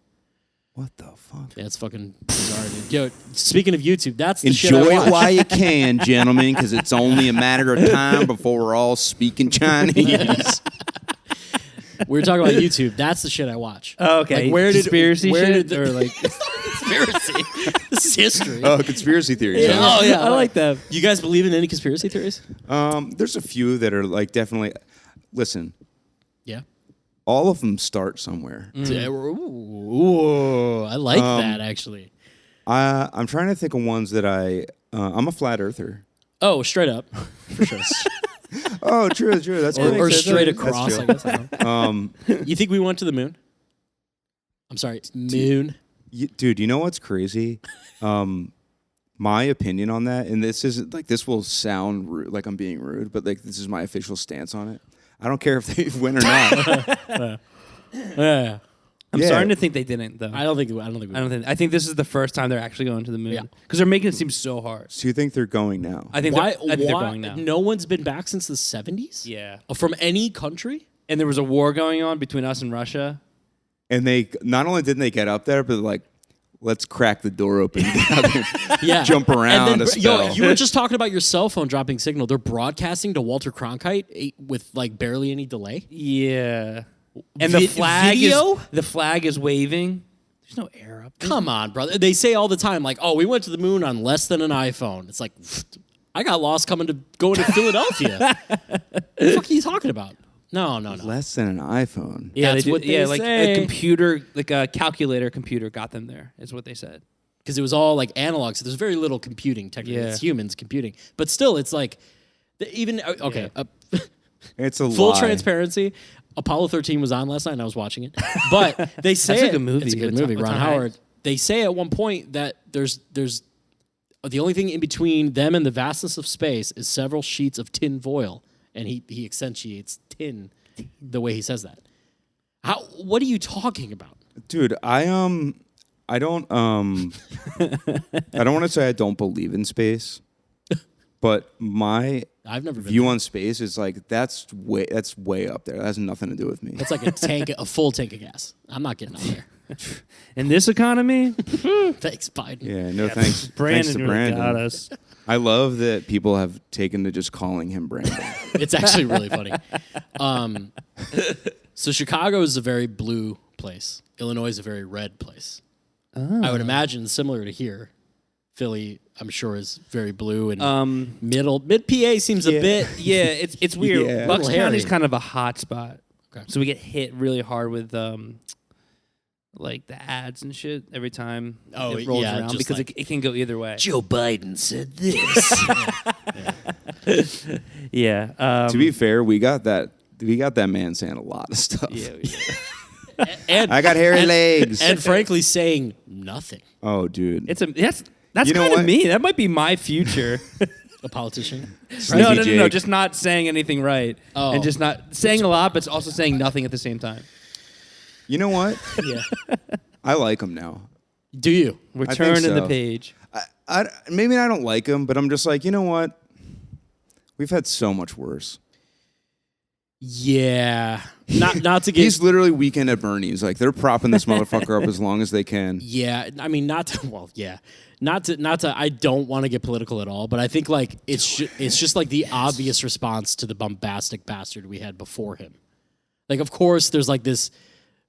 What the fuck? Yeah, it's fucking bizarre, dude. Yo, speaking of YouTube, that's the shit Enjoy I it watch. while you can, gentlemen, because it's only a matter of time before we're all speaking Chinese. We were talking about YouTube. That's the shit I watch. Oh, okay. Like, where conspiracy did shit? Or like conspiracy? This is history. Oh, conspiracy theories. Yeah. huh? Oh yeah, I like that. You guys believe in any conspiracy theories? There's a few that are like definitely. Listen, Yeah. all of them start somewhere. Ooh, I like that actually. I'm trying to think of ones that I'm a flat earther. Oh, straight up, for sure. Oh, true. That's or great. straight That's across. true. I guess. I don't know. You think we went to the moon? I'm sorry, moon. Dude, you know what's crazy? My opinion on that, and this isn't like this will sound rude, like I'm being rude, but like this is my official stance on it. I don't care if they win or not. Yeah. I'm Yeah. starting to think they didn't though. I don't think. I think this is the first time they're actually going to the moon. Yeah. Because they're making it seem so hard. So you think they're going now? I think Why? they're going now. No one's been back since the 70s. Yeah. From any country. And there was a war going on between us and Russia. And they not only didn't they get up there, but like, let's crack the door open, Yeah. jump around And a then, spell. yo, you were just talking about your cell phone dropping signal. They're broadcasting to Walter Cronkite with like barely any delay. Yeah. And the flag is waving. There's no air up there. Come on, brother. They say all the time, like, "Oh, we went to the moon on less than an iPhone." It's like, I got lost going to Philadelphia. What the fuck are you talking about? No. Less than an iPhone. Yeah, That's what they yeah, like say. a computer, like a calculator computer got them there, is what they said. Because it was all like analog, so there's very little computing. Technically, Yeah. it's humans computing, but still, it's like even okay. It's a Full lie. transparency. Apollo 13 was on last night, and I was watching it. But they say That's a good movie. It's a good With movie. Tom Ron Hanks. Howard. They say at one point that there's the only thing in between them and the vastness of space is several sheets of tin foil, and he accentuates tin the way he says that. What are you talking about? Dude, I don't I don't want to say I don't believe in space, but my I've never been view there. on space is like that's way up there. That has nothing to do with me. It's like a full tank of gas. I'm not getting out there. In this economy, Thanks, Biden. Yeah, no thanks. Brandon Thanks to really Brandon. got us. I love that people have taken to just calling him Brandon. It's actually really funny. So Chicago is a very blue place. Illinois is a very red place. I would imagine similar to here. Philly, I'm sure, is very blue, and mid PA seems a bit. Yeah, it's weird. Yeah. Bucks Little hairy. County's kind of a hot spot. Okay. So we get hit really hard with like the ads and shit every time it rolls yeah, around just because like- it can go either way. Joe Biden said this. Yeah. To be fair, we got that man saying a lot of stuff. yeah. and I got hairy legs. and frankly saying nothing. Oh, dude. That's You know kind of what? me. That might be my future. A politician. No, Jake. just not saying anything right. Oh. And just not saying a lot, but also saying nothing at the same time. You know what? Yeah. I like him now. Do you? We're I think turning the so. page. Maybe I don't like him, but I'm just like, you know what? We've had so much worse. Yeah. Not to get... He's literally Weekend at Bernie's. Like, they're propping this motherfucker up as long as they can. Yeah. I mean, not to... Well, yeah. Not to... I don't want to get political at all, but I think, like, it's just, like, the obvious response to the bombastic bastard we had before him. Like, of course, there's, like, this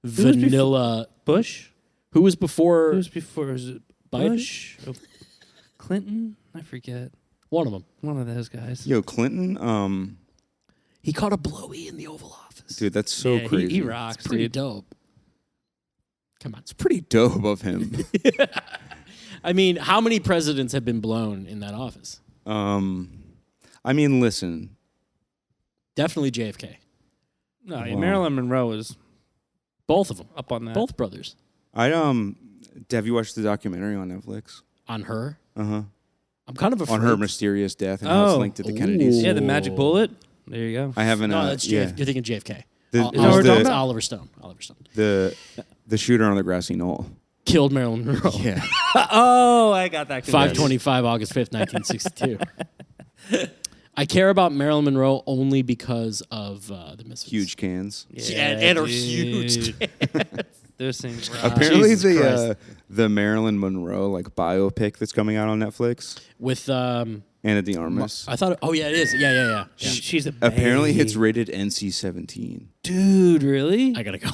vanilla... Bush? Who was before... Who was before? Was it Bush? Clinton? I forget. One of them. One of those guys. Yo, Clinton, He caught a blowy in the Oval Office. dude, that's so crazy. He rocks, It's pretty dude. dope. Come on. It's pretty dope of him. I mean, how many presidents have been blown in that office? I mean, listen. Definitely JFK. No, Wow. Marilyn Monroe was Both of them. up on that. Both brothers. Have you watched the documentary on Netflix? On her. Uh-huh. I'm kind of afraid. On her mysterious death and how it's linked to the Kennedys. Yeah, the magic bullet. There you go. I haven't. No, that's yeah. You're thinking JFK. The- Is that what we're talking about? Oliver Stone. The shooter on the grassy knoll. Killed Marilyn Monroe. Yeah. Oh, I got that. 5/25, August 5th, 1962. I care about Marilyn Monroe only because of the Misfits. Huge cans. Yeah, and her huge Those things. rock. Apparently Jesus the Marilyn Monroe like biopic that's coming out on Netflix. with Anna de Armas. I thought. Oh yeah, it is. Yeah. She's a Apparently babe. it's rated NC-17. Dude, really? I gotta go.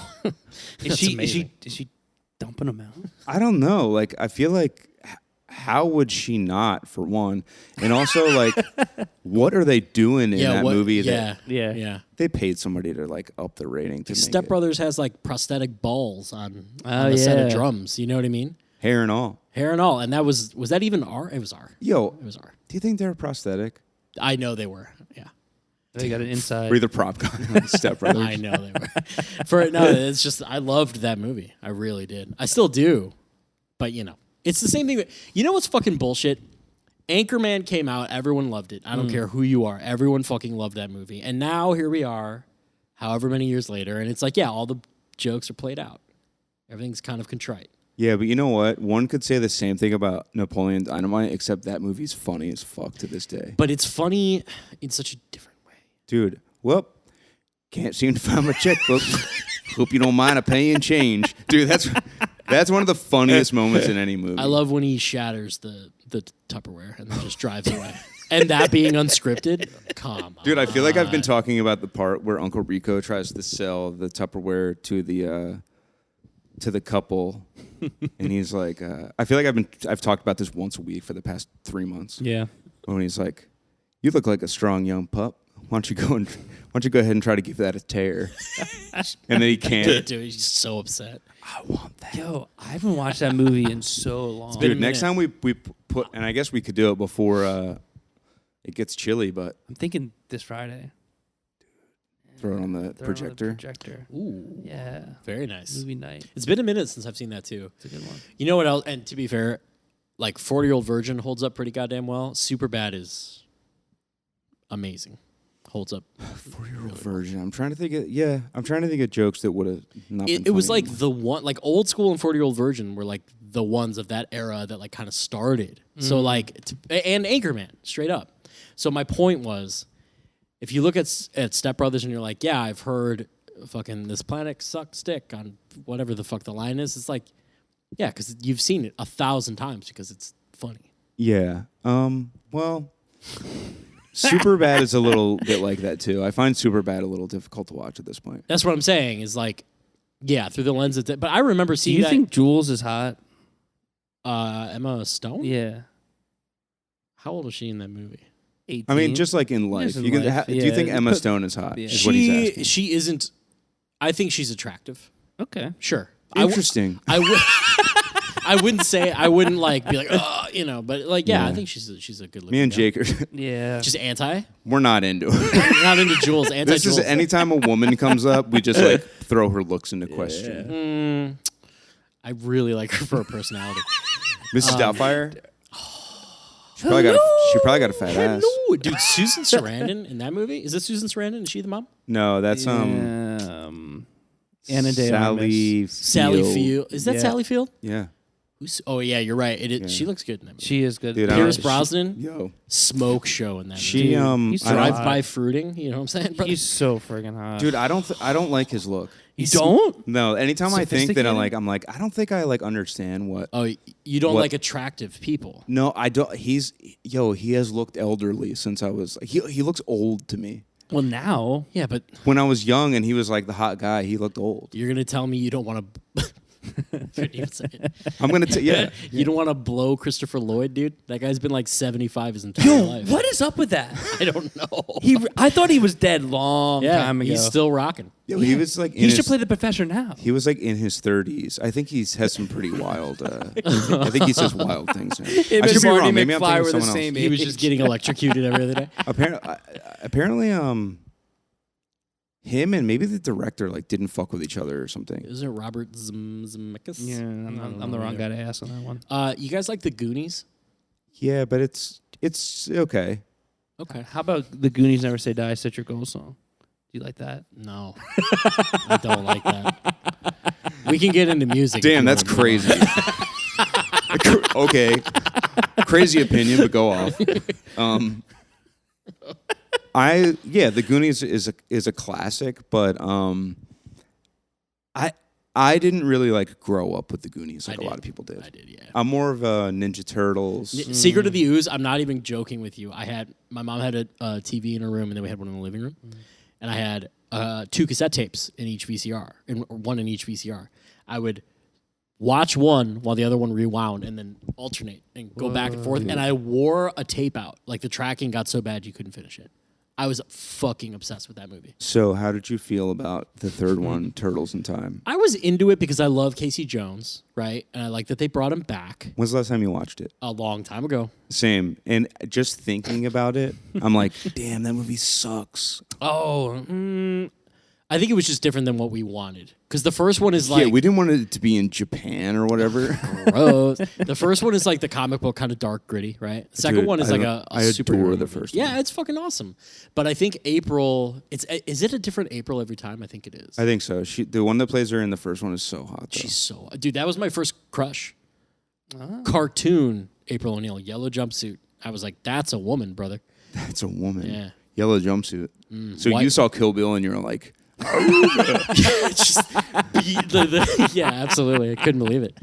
Is she dumping them out? I don't know. Like, I feel like, how would she not, for one? And also, like, what are they doing in that movie? That Yeah. they paid somebody to, like, up the rating to make Step it. Brothers has like prosthetic balls on the set of drums. You know what I mean? Hair and all. Hair and all. And that was that even R? It was R. Yo, It was R. do you think they're prosthetic? I know they were. Yeah. They got it inside. Or the prop guy on Step Brothers? I know they were. It's just I loved that movie. I really did. I still do. But it's the same thing. You know what's fucking bullshit? Anchorman came out. Everyone loved it. I don't care who you are. Everyone fucking loved that movie. And now here we are, however many years later, and it's like, yeah, all the jokes are played out. Everything's kind of contrite. Yeah, but you know what? One could say the same thing about Napoleon Dynamite, except that movie's funny as fuck to this day. But it's funny in such a different way. Dude, well, can't seem to find my checkbook. Hope you don't mind a paying change. Dude, that's one of the funniest moments in any movie. I love when he shatters the Tupperware and then just drives away. And that being unscripted, come on. Dude, I feel like I've been talking about the part where Uncle Rico tries to sell the Tupperware to the couple, and he's like, I feel like I've talked about this once a week for the past 3 months. Yeah. When he's like, "You look like a strong young pup. Why don't you go ahead and try to give that a tear?" And then he can't. Dude, he's so upset. I want that. Yo, I haven't watched that movie in so long. been a Dude, next time we put, and I guess we could do it before it gets chilly, but I'm thinking this Friday. throw it on the Throw it on projector. Ooh, Yeah. very nice. Movie night. It's been a minute since I've seen that too. It's a good one. You know what else? And to be fair, like 40-Year-Old Virgin holds up pretty goddamn well. Superbad is amazing. Holds up. 4-year-old version. I'm trying to think of jokes that would have not been It was funny like the one, like old school and 40-Year-Old Virgin were like the ones of that era that like kind of started. So like, and Anchorman, straight up. So my point was, if you look at Step Brothers and you're like, yeah, I've heard fucking this planet sucks dick on whatever the fuck the line is. It's like, yeah, because you've seen it 1,000 times because it's funny. Yeah. Well, Superbad is a little bit like that too. I find Superbad a little difficult to watch at this point. That's what I'm saying is like, yeah, through the lens of but I remember Do seeing you that. think Jules is hot? Emma Stone? Yeah. How old was she in that movie? 18. I mean, just like in life. Just in You can, life, do you think yeah. Emma But- Stone is hot? Yeah. Is what he's asking. She isn't. I think she's attractive. Okay. Sure. Interesting. I wouldn't say. I wouldn't like be like, but like, yeah, Yeah. I think she's a good looking. Me and gal. Jake are Yeah. Just anti. we're not into it. Not into Jules. Anti This Jules. is anytime a woman comes up, we just like throw her looks into question. I really like her for her personality. Mrs. Doubtfire. She probably got a fat ass. Hello, dude. Susan Sarandon in that movie. Is this Susan Sarandon? Is she the mom? No, that's Anna de Sally Armas. Field. Sally Field. Is that Yeah. Sally Field? Yeah. Oh yeah, you're right. She looks good in that movie. She is good. Dude, Pierce Brosnan, Yo. smoke show in that She movie. He's Drive-by fruiting, you know what I'm saying? Brother? He's so friggin' hot. Dude, I don't like his look. You don't? No, anytime I think that Sophisticated? I'm like, I don't think I like understand what. Oh, you don't What? like attractive people. No, I don't. He has looked elderly since I was. He looks old to me. Well, now. Yeah, but When I was young and he was like the hot guy, he looked old. you're gonna tell me you don't want to. I'm gonna yeah. You don't want to blow Christopher Lloyd, dude. That guy's been like 75 his entire life. What is up with that? I don't know. I thought he was dead long time ago. he's still rocking. Yeah, he was like. He should play the professor now. He was like in his 30s. I think he has some pretty wild. I think he says wild things. Now. I should be wrong. Maybe I'm thinking of someone else. He was just getting electrocuted every other day. Apparently, him and maybe the director like didn't fuck with each other or something. Isn't it Robert Zemeckis? Yeah, I'm the wrong guy to ask on that one. You guys like the Goonies? Yeah, but it's okay. Okay. How about the Goonies Never Say Die, Set Your Goals song? Do you like that? No, I don't like that. We can get into music. Damn, that's crazy. Okay, crazy opinion, but go off. The Goonies is a classic, but I didn't really like grow up with the Goonies like a lot of people did. I did, yeah. I'm more of a Ninja Turtles. Secret of the Ooze. I'm not even joking with you. My mom had a TV in her room, and then we had one in the living room, and I had 2 cassette tapes in each VCR, one in each VCR. I would watch one while the other one rewound, and then alternate and go back and forth. And I wore a tape out. Like the tracking got so bad you couldn't finish it. I was fucking obsessed with that movie. So how did you feel about the third one, Turtles in Time? I was into it because I love Casey Jones, right? And I like that they brought him back When's the last time you watched it? a long time ago. Same. And just thinking about it, I'm like, damn, that movie sucks. I think it was just different than what we wanted. Because the first one is like... Yeah, we didn't want it to be in Japan or whatever. gross. The first one is like the comic book, kind of dark, gritty, right? The second one is like a I superhero adore the movie. first one. Yeah, it's fucking awesome. But I think April... Is it a different April every time? I think it is. I think so. The one that plays her in the first one is so hot, though. She's so... Dude, that was my first crush. Cartoon April O'Neil, yellow jumpsuit. I was like, that's a woman, brother. That's a woman. Yeah. Yellow jumpsuit. So White- you saw Kill Bill and you were like... Yeah, absolutely. I couldn't believe it.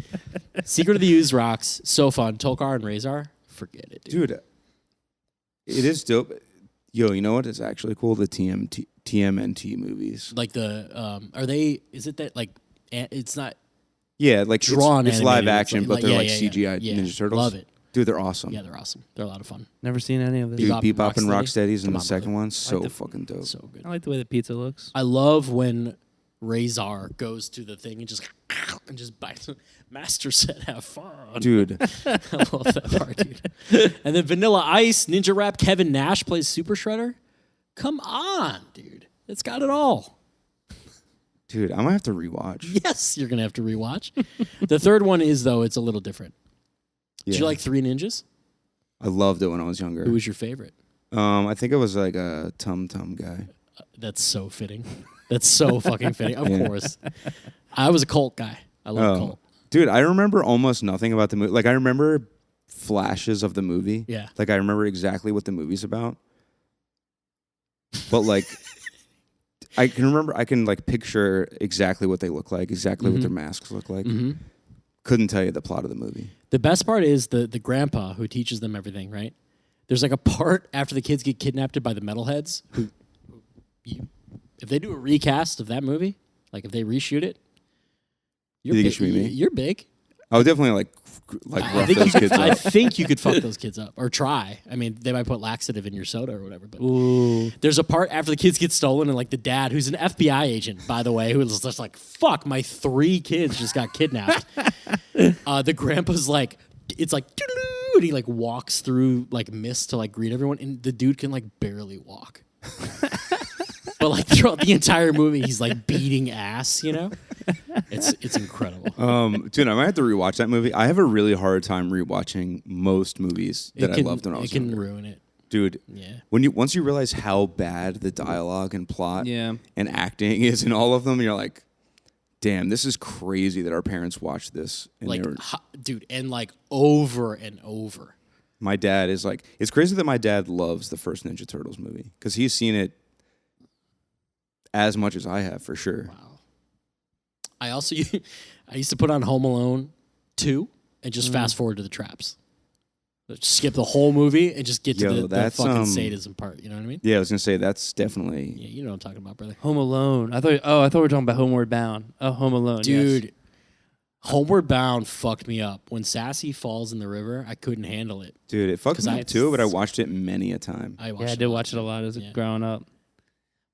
Secret of the Ooze rocks. So fun. Tolkar and Razor. Forget it, dude. Dude, it is dope. Yo, you know what is actually cool? The TMNT movies. Like the... are they... Is it that, like... It's not... Yeah, like Drawn it's live animated. action, It's but like- they're yeah, like yeah, CGI yeah. Ninja Turtles. Love it. Dude, they're awesome. Yeah, they're awesome. They're a lot of fun. Never seen any of this. Dude, Bebop Bebop and Rocksteady's Rocksteady's in Come the on, second brother. one, so fucking dope. So good. I like the way the pizza looks. I love when Razor goes to the thing and just bites. Master said, "Have fun, Dude, I love that part, dude. And then Vanilla Ice, Ninja Rap, Kevin Nash plays Super Shredder. Come on, dude. It's got it all. dude, I might have to rewatch. Yes, you're gonna have to rewatch. The third one is though it's a little different. Did Yeah. you like Three Ninjas? I loved it when I was younger. Who was your favorite? I think it was like a Tum Tum guy. That's so fitting. That's so fucking fitting. Of course. I was a Colt guy. I love Colt. Dude, I remember almost nothing about the movie. Like, I remember flashes of the movie. Yeah. Like, I remember exactly what the movie's about. But, like, I can, like, picture exactly what they look like, exactly what their masks look like. Couldn't tell you the plot of the movie. The best part is the grandpa who teaches them everything, right? There's like a part after the kids get kidnapped by the metalheads who if they do a recast of that movie, like if they reshoot it, You think it should be me? You're big. I would definitely, like rough those kids I up. think you could fuck those kids up or try. I mean, they might put laxative in your soda or whatever. But Ooh. there's a part after the kids get stolen and like the dad, who's an FBI agent, by the way, who is just like, fuck, my 3 kids just got kidnapped. The grandpa's like, it's like, doo-doo, and he like walks through like mist to like greet everyone, and the dude can like barely walk. But like throughout the entire movie, he's like beating ass, you know? It's incredible. Dude, I might have to rewatch that movie. I have a really hard time rewatching most movies that I loved when I was It can younger. ruin it. Dude, Yeah. once you realize how bad the dialogue and plot Yeah. and acting is in all of them, you're like, damn, this is crazy that our parents watched this. And Like, dude, and like over and over. my dad is like, it's crazy that my dad loves the first Ninja Turtles movie because he's seen it as much as I have, for sure. Wow. I used to put on Home Alone 2 and just fast forward to the traps. Just skip the whole movie and just get to the fucking sadism part. You know what I mean? Yeah, I was gonna say that's definitely. Yeah, you know what I'm talking about, brother. Home Alone. I thought we were talking about Homeward Bound. Oh, Home Alone. Dude, yes. Homeward Bound fucked me up. When Sassy falls in the river, I couldn't handle it. Dude, it fucked 'Cause me I- up too, but I watched it many a time. I did watch it a lot as growing up.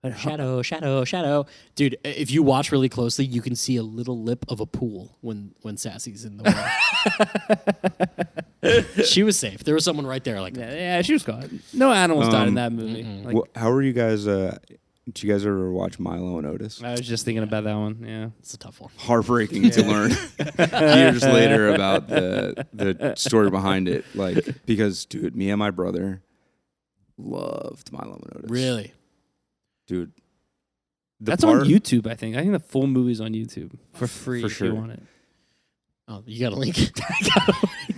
But Shadow, shadow, shadow. Dude, if you watch really closely, you can see a little lip of a pool when Sassy's in the water. She was safe. There was someone right there. Like, yeah, she was gone. No animals died in that movie. Like, Well, how are you guys? Did you guys ever watch Milo and Otis? I was just thinking about that one. Yeah, it's a tough one. Heartbreaking to learn years later about the story behind it. Like, because, dude, me and my brother loved Milo and Otis. Really? Dude. That's on YouTube, I think. I think the full movie's on YouTube for free if you want it. Oh, you got a link?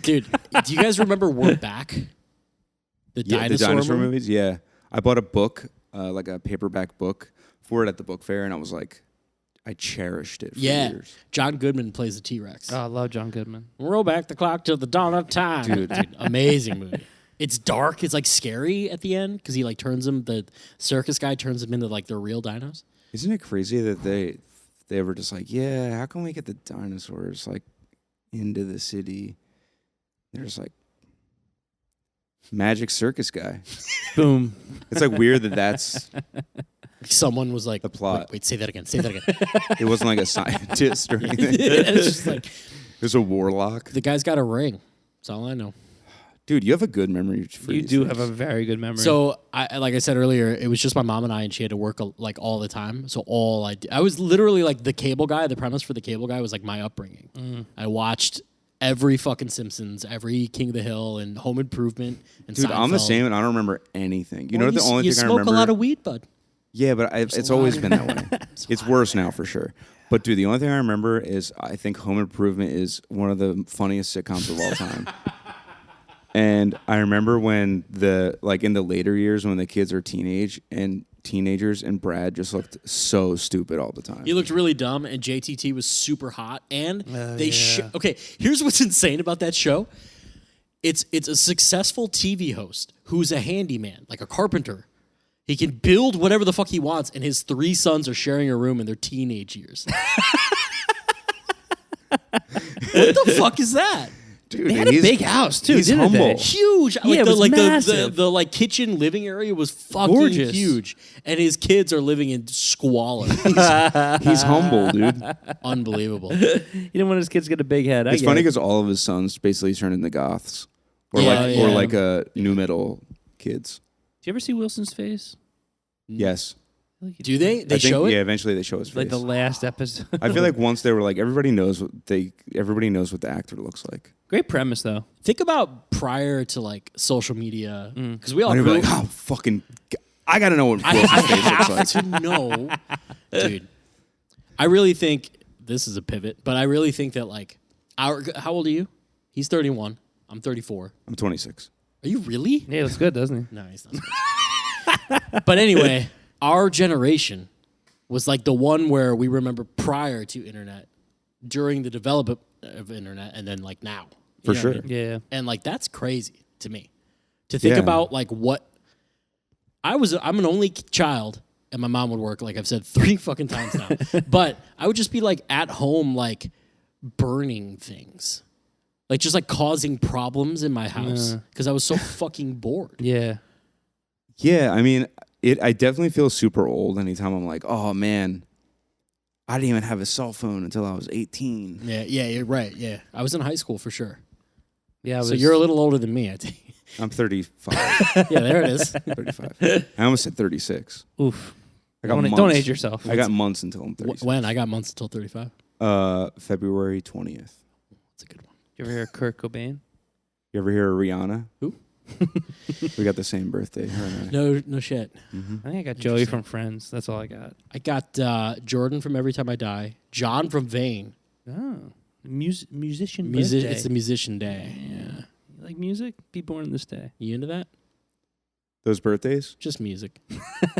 Dude, do you guys remember We're Back? The dinosaur movies? Yeah. I bought a book, like a paperback book for it at the book fair, and I was like, I cherished it for years. John Goodman plays the T-Rex. Oh, I love John Goodman. Roll back the clock till the dawn of time. Dude, amazing movie. It's dark. It's like scary at the end because he like the circus guy turns him into like the real dinos. Isn't it crazy that they were just like, yeah, how can we get the dinosaurs like into the city? They're just like, magic circus guy. Boom. It's like weird that's someone was like the plot. Wait, say that again. Say that again. It wasn't like a scientist or anything. It's just like there's a warlock. The guy's got a ring. That's all I know. Dude, you have a good memory for You do have a very good memory. So, like I said earlier, it was just my mom and I, and she had to work like all the time. So all I was literally like the cable guy. The premise for the cable guy was like my upbringing. I watched every fucking Simpsons, every King of the Hill, and Home Improvement. And dude, Seinfeld. I'm the same, and I don't remember anything. You know, the only thing I remember. You smoke a lot of weed, bud. Yeah, but it's always been that way. It's worse now for sure. But dude, the only thing I remember is I think Home Improvement is one of the funniest sitcoms of all time. And I remember when in the later years when the kids are teenagers and Brad just looked so stupid all the time. He looked really dumb, and JTT was super hot. And okay, here's what's insane about that show. It's a successful TV host who's a handyman, like a carpenter. He can build whatever the fuck he wants, and his 3 sons are sharing a room in their teenage years. What the fuck is that? Dude, they had a big house too. He's didn't humble. They? Huge. Yeah, The like kitchen living area was fucking Gorgeous. huge, and his kids are living in squalor. He's humble, dude. Unbelievable. He didn't want his kids to get a big head. It's funny because all of his sons basically turned into goths, or like a new metal kids. Do you ever see Wilson's face? Yes. Do they? They show it? Yeah, eventually they show his face. Like the last episode. I feel like once they were like, everybody knows what the actor looks like. Great premise though. Think about prior to like social media, because we all And grew they'd be like, oh, fucking, I gotta know what Wilson's face looks have like. to know, dude. I really think this is a pivot, but I really think that like, how old are you? He's 31. I'm 34. I'm 26. Are you really? Yeah, he looks good, doesn't he? No, he's not. But anyway, our generation was like the one where we remember prior to internet, during the development of internet, and then like now. For You know what sure. I mean? Yeah. And like that's crazy to me. To think about like what I'm an only child, and my mom would work, like I've said 3 fucking times now. But I would just be like at home, like burning things. Like just like causing problems in my house because I was so fucking bored. Yeah. Yeah, I mean, I definitely feel super old anytime I'm like, oh man, I didn't even have a cell phone until I was 18. Yeah, you're right. Yeah, I was in high school for sure. Yeah. So you're a little older than me, I think. I'm 35. Yeah, there it is. 35. I almost said 36. Oof. I got Don't age yourself. I got months until I'm 36. When? I got months until 35. February 20th. That's a good one. You ever hear of Kurt Cobain? You ever hear of Rihanna? Who? We got the same birthday. Her and I. No shit. I think I got Joey from Friends. That's all I got. I got Jordan from Every Time I Die. John from Vane. Oh, musician. It's the musician day. Yeah. You like music? Be born in this day. You into that? Those birthdays? Just music.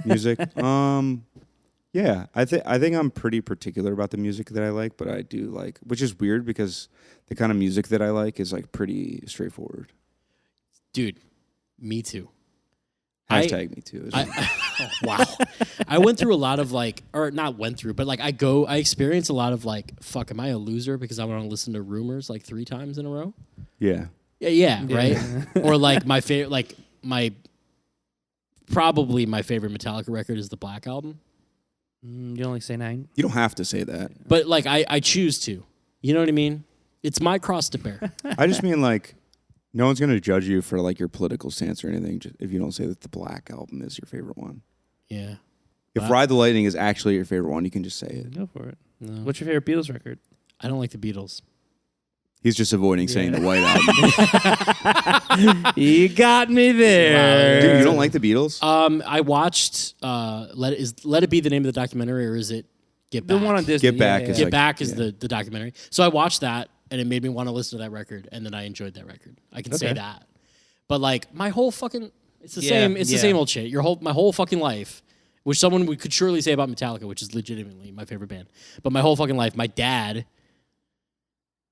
Music? Yeah. I think I'm pretty particular about the music that I like, but I do like, which is weird because the kind of music that I like is like pretty straightforward. Dude, me too. Hashtag me too. Wow. I went through a lot of I experience a lot of like, fuck, am I a loser because I want to listen to Rumors like 3 times in a row? Yeah. Yeah, right? Or like my favorite, probably my favorite Metallica record is the Black Album. You only say 9? You don't have to say that. But like I choose to. You know what I mean? It's my cross to bear. I just mean like, no one's going to judge you for like your political stance or anything if you don't say that the Black Album is your favorite one. Yeah. If Ride the Lightning is actually your favorite one, you can just say it. Go for it. No. What's your favorite Beatles record? I don't like the Beatles. He's just avoiding saying the White Album. You got me there. Dude, you don't like the Beatles? I watched Let It Be the name of the documentary, or is it Get Back? The one on Disney. Get Back is Get like, Back is the documentary. So I watched that, and it made me want to listen to that record, and then I enjoyed that record. I can say that. But like my whole fucking, it's the same. It's the same old shit. My whole fucking life, which someone could surely say about Metallica, which is legitimately my favorite band. But my whole fucking life, my dad,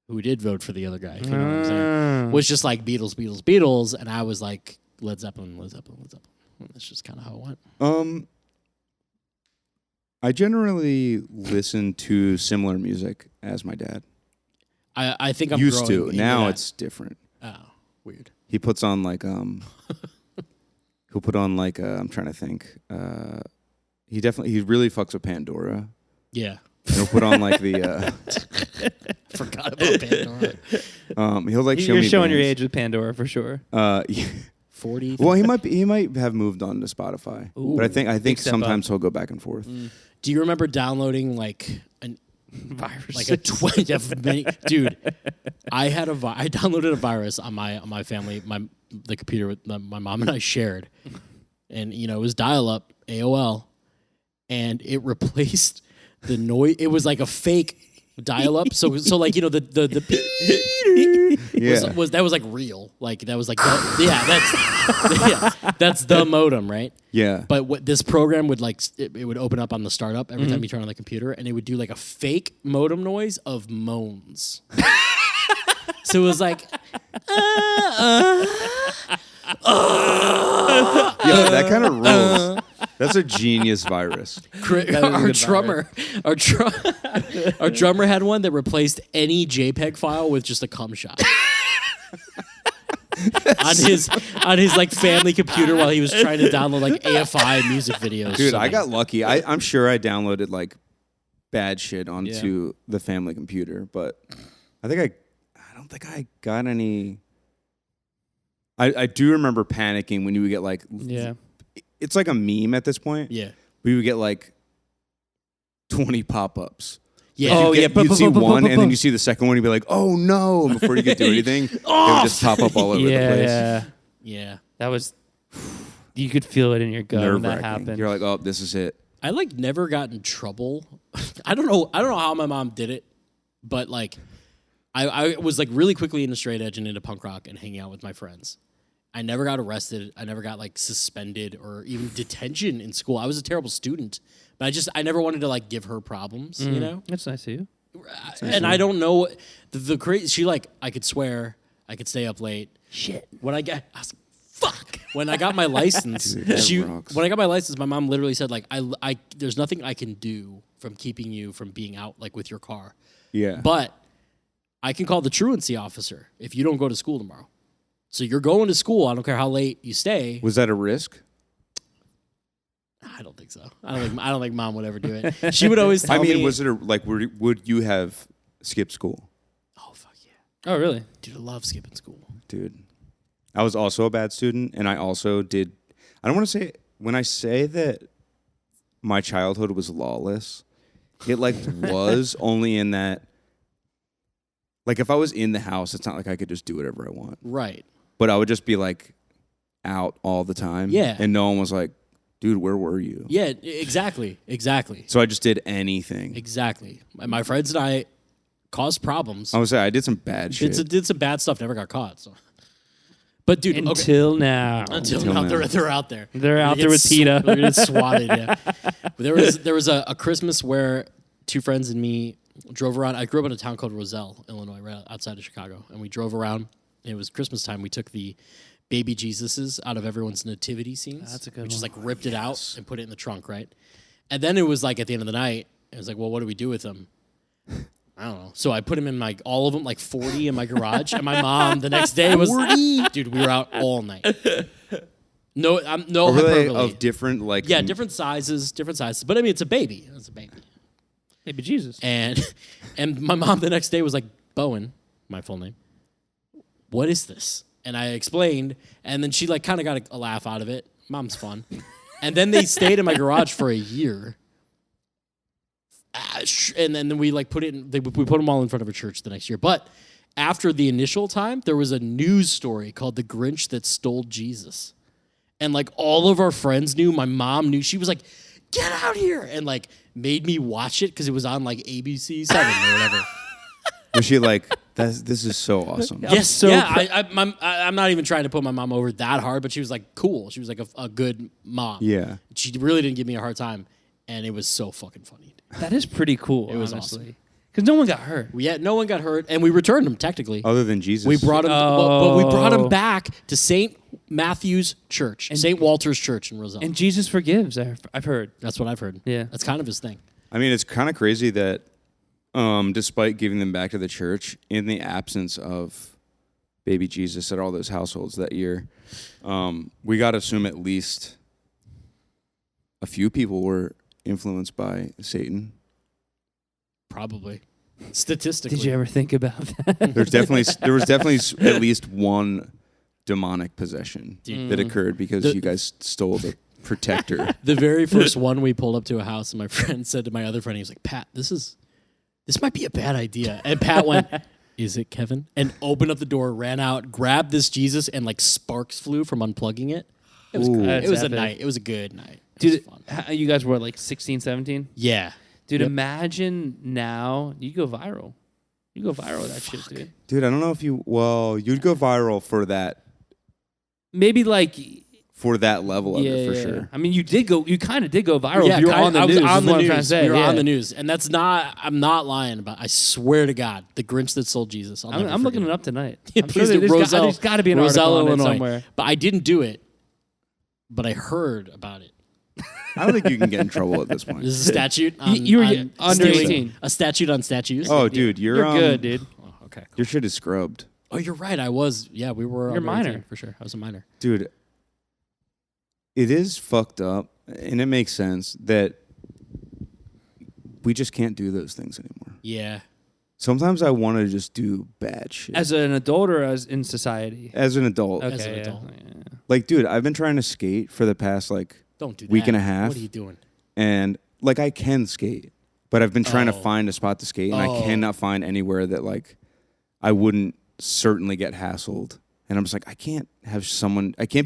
who did vote for the other guy, if you know what I'm saying, was just like Beatles, Beatles, Beatles, and I was like Led Zeppelin, Led Zeppelin, Led Zeppelin. And that's just kind of how it went. I generally listen to similar music as my dad. I think I'm used growing to. into Now that. it's different. Oh, weird. He puts on like he'll put on like I'm trying to think. He really fucks with Pandora. Yeah. And he'll put on like the Forgot about Pandora. He'll like show You're me showing your bands. age with Pandora for sure. Yeah. 40. Well, he might have moved on to Spotify. Ooh, but I think step sometimes he'll go back and forth. Do you remember downloading like an Virus. like a 20 dude? I downloaded a virus on my family, the computer with my mom and I shared, and it was dial-up AOL, and it replaced the noise. It was like a fake dial-up. So like the that was like real. Like that was like that's the modem, right? Yeah. But what this program would like, it would open up on the startup every time you turn on the computer, and it would do like a fake modem noise of moans. So it was like, Yeah, that kind of rules. That's a genius virus. our drummer had one that replaced any JPEG file with just a cum shot. on his like family computer while he was trying to download like AFI music videos. Dude, I got lucky. I'm sure I downloaded like bad shit onto the family computer, but I don't think I got any. I do remember panicking when you would get like it's like a meme at this point. Yeah. We would get like 20 pop-ups. Yeah. You'd see one, and then you see the second one, you'd be like, "Oh no!" And before you could do anything, it would just pop up all over the place. Yeah. That was. You could feel it in your gut when that Nerve-wracking. happened. You're like, "Oh, this is it." I like never got in trouble. I don't know how my mom did it, but like I was like really quickly into straight edge and into punk rock and hanging out with my friends. I never got arrested. I never got like suspended or even detention in school. I was a terrible student, but I never wanted to like give her problems, you know? That's nice of you. And I don't know the crazy. She like I could swear, I could stay up late. Shit. When I was like, fuck. When I got my license, Dude, that rocks. when I got my license, my mom literally said like I there's nothing I can do from keeping you from being out like with your car. Yeah. But I can call the truancy officer if you don't go to school tomorrow. So you're going to school. I don't care how late you stay. Was that a risk? I don't think so. I don't think mom would ever do it. She would always tell me. Was it would you have skipped school? Oh fuck yeah. Oh really? Dude, I love skipping school. Dude, I was also a bad student, and I also did. I don't want to say when I say that my childhood was lawless, it like was only in that. Like if I was in the house, it's not like I could just do whatever I want. Right. But I would just be like out all the time. Yeah. And no one was like, dude, where were you? Yeah, exactly. So I just did anything. Exactly. My friends and I caused problems. I was say I did some bad shit. Did some bad stuff, never got caught. So. But dude, Until now. Until now, they're out there. They're out there with Tita. They're getting swatted, yeah. There was a Christmas where two friends and me drove around. I grew up in a town called Roselle, Illinois, right outside of Chicago. And we drove around. It was Christmas time. We took the baby Jesuses out of everyone's nativity scenes. That's a good We just one. like ripped it out and put it in the trunk, right? And then it was like at the end of the night, it was like, well, what do we do with them? I don't know. So I put them in all of them, like 40 in my garage. And my mom the next day was, dude, we were out all night. No Were they hyperbole. of different like? Yeah, different sizes. But I mean, it's a baby. It's a baby. Baby Jesus. And my mom the next day was like, Bowen, my full name, what is this? And I explained, and then she like kind of got a laugh out of it. Mom's fun. And then they stayed in my garage for a year. And then we like put it in, we put them all in front of a church the next year. But after the initial time, there was a news story called The Grinch That Stole Jesus. And like all of our friends knew, my mom knew, she was like, get out here. And like made me watch it because it was on like ABC 7 or whatever. Was she like, this is so awesome? Yes, I'm not even trying to put my mom over that hard, but she was like cool. She was like a good mom. Yeah. She really didn't give me a hard time, and it was so fucking funny. That is pretty cool. It was honestly. awesome. Because no one got hurt. No one got hurt, and we returned them technically. Other than Jesus. We brought him, but we brought him back to St. Matthew's Church, St. Walter's Church in Roselle. And Jesus forgives, I've heard. That's what I've heard. Yeah. That's kind of his thing. I mean, it's kind of crazy that despite giving them back to the church, in the absence of baby Jesus at all those households that year, we got to assume at least a few people were influenced by Satan. Probably. Statistically. Did you ever think about that? There was definitely at least one demonic possession that occurred because you guys stole the protector. The very first one, we pulled up to a house, and my friend said to my other friend, he was like, Pat, this might be a bad idea. And Pat went, is it, Kevin? And opened up the door, ran out, grabbed this Jesus, and like sparks flew from unplugging it. It was great. It was a night. It was a good night. Dude, you guys were like 16, 17? Yeah. Dude, imagine now, you go viral. You go viral with that shit, dude. Dude, I don't know if you'd go viral for that. Maybe like... For that level of it, for sure. I mean, you kind of did go viral. Yeah, you were on the news. On the what I'm news. trying to say. We were on the news. And I'm not lying about it. I swear to God, The Grinch That Stole Jesus. I'm looking it up tonight. Yeah, I'm please sure do. there's got to be an Roselle, article on Illinois. it somewhere. But I didn't do it. But I heard about it. I don't think you can get in trouble at this point. There's a statute. You were under stealing- 18. A statute on statues. Oh, dude, You're good, dude. Oh, okay. Cool. Your shit is scrubbed. Oh, you're right. I was. Yeah, we were. You're under minor. 18, for sure. I was a minor. Dude, it is fucked up, and it makes sense that we just can't do those things anymore. Yeah. Sometimes I want to just do bad shit. As an adult or as in society? As an adult. Okay, As an yeah. adult. Yeah. Like, dude, I've been trying to skate for the past, Don't do week that. and a half. What are you doing? And, I can skate. But I've been trying to find a spot to skate, and I Oh. cannot find anywhere that, I wouldn't certainly get hassled. And I'm just like, I can't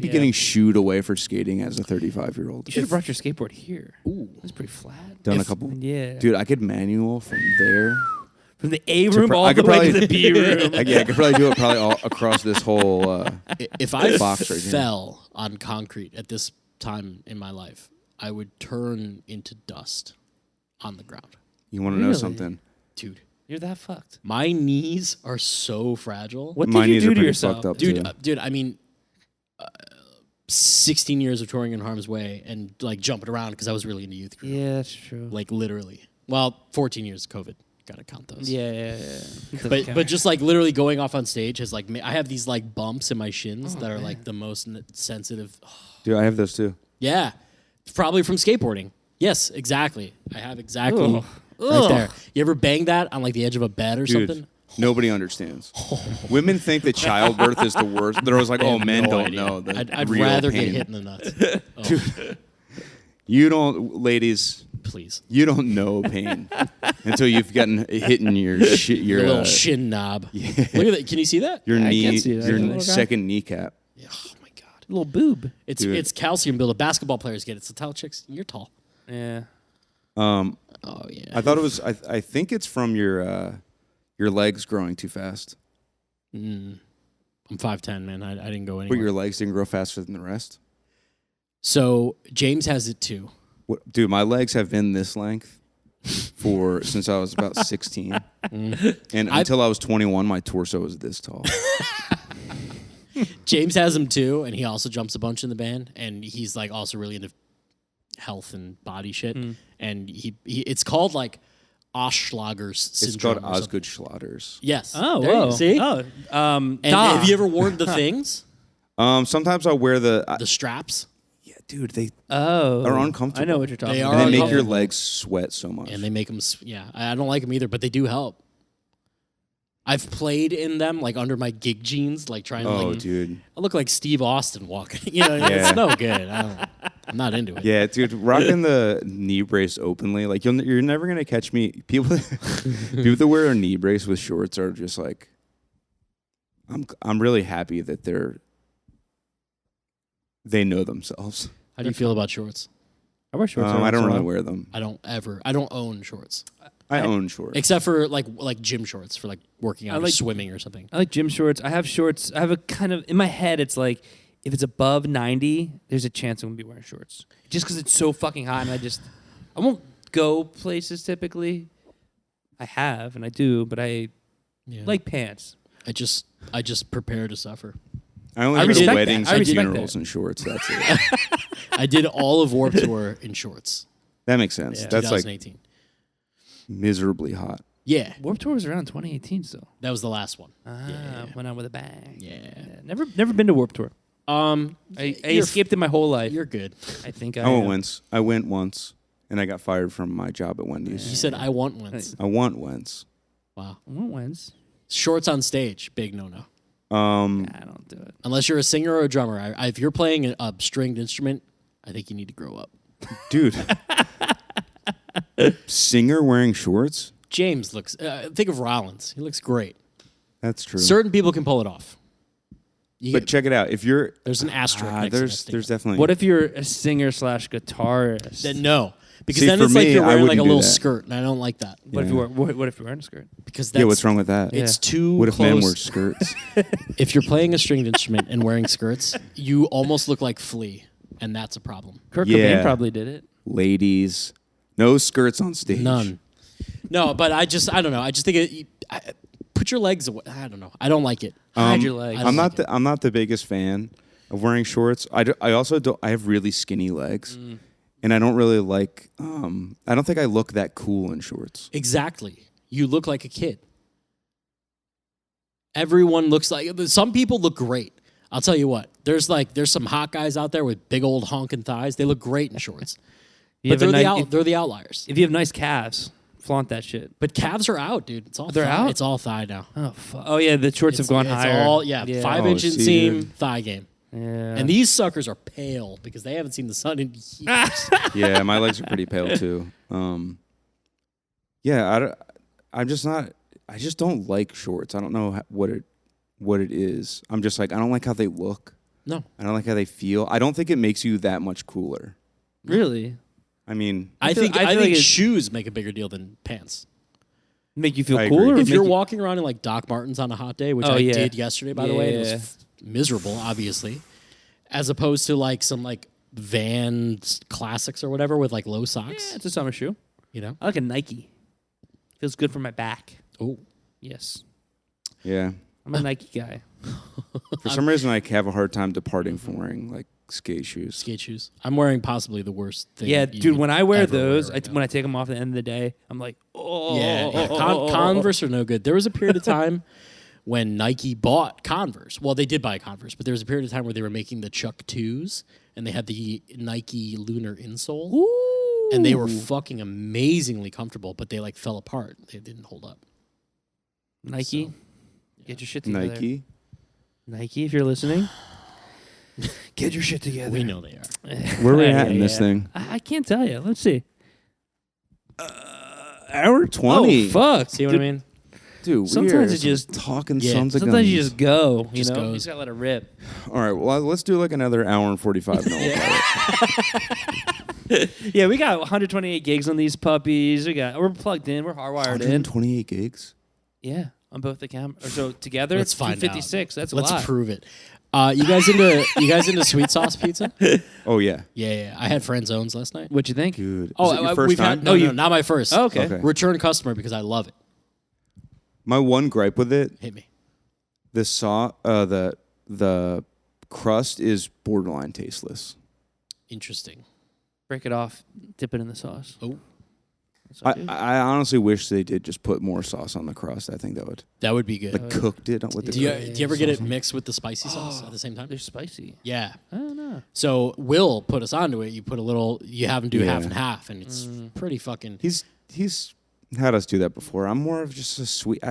be getting shooed away for skating as a 35-year-old. You should have brought your skateboard here. Ooh. That's pretty flat. Done a couple. Yeah. Dude, I could manual from there. From the A room all I the could way to probably- the B room. I could probably do it all across this whole. If I box right here. fell on concrete at this time in my life, I would turn into dust on the ground. You want to know Really? something? Dude, You're that fucked. my knees are so fragile. What My did you knees are do to pretty yourself? fucked up, Dude, too. dude, I mean, 16 years of touring in Harm's Way and jumping around because I was really into youth group. Yeah, that's true. Literally. Well, 14 years of COVID. Gotta count those. Yeah. But just literally going off on stage has I have these bumps in my shins that are the most sensitive. Dude, I have those too. Yeah, probably from skateboarding. Yes, exactly. I have exactly Ugh. right there. You ever bang that on the edge of a bed or Dude, something? nobody understands. Women think that childbirth is the worst. They're always like, They oh, have men no don't idea. know. The I'd real rather pain. get hit in the nuts. Oh, You don't, ladies, please. you don't know pain until you've gotten hit in your Your little shin knob. Look at that. Can you see that? your I knee, can't see that. your Okay. second kneecap. Yeah, oh my God. soft. A little boob. It's calcium build. Basketball players get it. So tell chicks you're tall. Yeah. Oh yeah. I thought it was. I think it's from your legs growing too fast. I'm 5'10", man. I didn't go But anywhere. your legs didn't grow faster than the rest. So James has it too. Dude, my legs have been this length since I was about 16, and until I was 21, my torso was this tall. James has them too, and he also jumps a bunch in the band, and he's like also really into health and body shit. And he it's called like Oschlager's syndrome. It's called Osgood Schlatter's. Yes. Oh, There whoa. you see? Oh, And have you ever worn the things? Sometimes I'll wear the straps? yeah, dude. They are uncomfortable. I know what you're talking They about. are and they make your uncomfortable. legs sweat so much. And they make them, I don't like them either, but they do help. I've played in them, like under my gig jeans, like trying to dude. I look like Steve Austin walking. You know, Yeah. it's no good. I'm not into it. Yeah, dude, rocking the knee brace openly, like you're never gonna catch me. People that wear a knee brace with shorts are just like, I'm really happy that they know themselves. How do you feel about shorts? I wear shorts. I don't really wear them. I don't own shorts. I own shorts. Except for like gym shorts for like working out or like- swimming or something. I like gym shorts. I have shorts. I have a kind of in my head. It's like if it's above 90, there's a chance I'm gonna be wearing shorts. Just because it's so fucking hot, and I won't go places typically. I have and I do, but I like pants. I just prepare to suffer. I only I go to respect that. weddings I and respect funerals that. in shorts. That's it. I did all of Warped Tour in shorts. That makes sense. Yeah. That's like 2018. miserably hot. Yeah, Warped Tour was around 2018 still. that was the last one. Went out with a bang. Yeah. Never been to Warped Tour. I escaped it my whole life. You're good. I think I went once, and I got fired from my job at Wendy's. You said I want ones. I went once. Wow. What wins? Shorts on stage, big no-no. I don't do it. Unless you're a singer or a drummer. If you're playing a stringed instrument, I think you need to grow up. Dude. Singer wearing shorts? James looks. Think of Rollins. He looks great. That's true. Certain people can pull it off. But check it out. If you're There's an asterisk. next to that there's statement. definitely What if you're a singer / guitarist? Then no, because See, then for it's like me, you're I wearing like wouldn't a do little that. skirt, and I don't like that What if you what if you're wearing a skirt? because that's, yeah, what's wrong with that? It's too. What if close. men wear skirts? If you're playing a stringed instrument and wearing skirts, you almost look like Flea, and that's a problem. Kurt Yeah. Cobain probably did it. Ladies, no skirts on stage. None. No, but I don't know. I just think put your legs away. I don't know. I don't like it. Hide your legs. I don't like it. I'm not the biggest fan of wearing shorts. I also don't. I have really skinny legs, and I don't really like. I don't think I look that cool in shorts. Exactly. You look like a kid. Everyone looks like. Some people look great. I'll tell you what. There's some hot guys out there with big old honking thighs. They look great in shorts. But they're the outliers. If you have nice calves, flaunt that shit. But calves are out, dude. It's all They're thigh. out? It's all thigh now. Oh fuck. Oh yeah, the shorts have gone it's higher. all 5-inch Oh, see, inseam dude. thigh game. Yeah. And these suckers are pale because they haven't seen the sun in years. Yeah, my legs are pretty pale too. Yeah, I'm just not. I just don't like shorts. I don't know what it is. I'm just like I don't like how they look. No. I don't like how they feel. I don't think it makes you that much cooler. Really? I mean, I feel think like it- shoes make a bigger deal than pants. Make you feel I agree. cooler? or If make you're you- walking around in like Doc Martens on a hot day, which Oh, I yeah. did yesterday, by the way, and it Yeah. was miserable, obviously, as opposed to like some like Vans classics or whatever with like low socks. Yeah, it's a summer shoe. You know? I like a Nike. Feels good for my back. Oh, Yes. yeah. I'm a Nike guy. For some reason, I have a hard time departing from wearing like skate shoes. skate shoes. I'm wearing possibly the worst thing. Yeah, you dude, could when I wear ever those, right now. when I take them off at the end of the day, I'm like, oh. Yeah, Converse are no good. There was a period of time when Nike bought Converse. Well, they did buy Converse, but there was a period of time where they were making the Chuck 2s, and they had the Nike Lunar insole, Ooh. and they were fucking amazingly comfortable, but they like fell apart. They didn't hold up. Nike, get your shit together. Nike. If you're listening, get your shit together. We know they are. Where are we Yeah, at in this yeah. thing? I can't tell you. Let's see. Hour 20. Oh, fuck. See what Dude, I mean? Dude, Sometimes we it just talking Yeah. sons of Sometimes guns. you just go. You Just know, goes. you just gotta let it rip. All right, well, let's do like another hour and 45 minutes. Yeah, we got 128 gigs on these puppies. We're plugged in. We're hardwired in. 128 gigs. Yeah, on both the cameras. So together, Let's it's find 256. out. That's a Let's lot. prove it. You guys into sweet sauce pizza? Oh yeah, Yeah. I had Friend Zones last night. What'd you think? dude. Oh, Is it your 1st time? had no, not my first. Oh, okay. Okay. Return customer because I love it. My one gripe with it, Hit me. the crust is borderline tasteless. Interesting. Break it off, dip it in the sauce. Oh, That's what I do. I honestly wish they did just put more sauce on the crust. I think that would be good. like cooked it with the do you crust. ever get it mixed with the spicy sauce at the same time? They're spicy. Yeah. I don't know. So Will put us onto it. You put a little. You have them do half Yeah. and half, and it's pretty fucking. He's had us do that before. I'm more of just a sweet.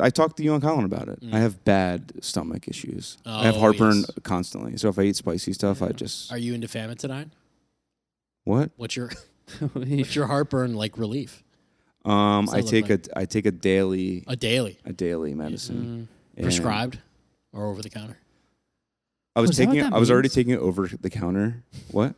I talked to you and Colin about it. I have bad stomach issues. I have Oh, heartburn yes. constantly. So if I eat spicy stuff, I just Are you into famotidine? what? What's your heartburn like relief? I that take look a daily A daily medicine. And prescribed or over the counter? I was Oh, is that what taking it. that I was already means? taking it over the counter. What?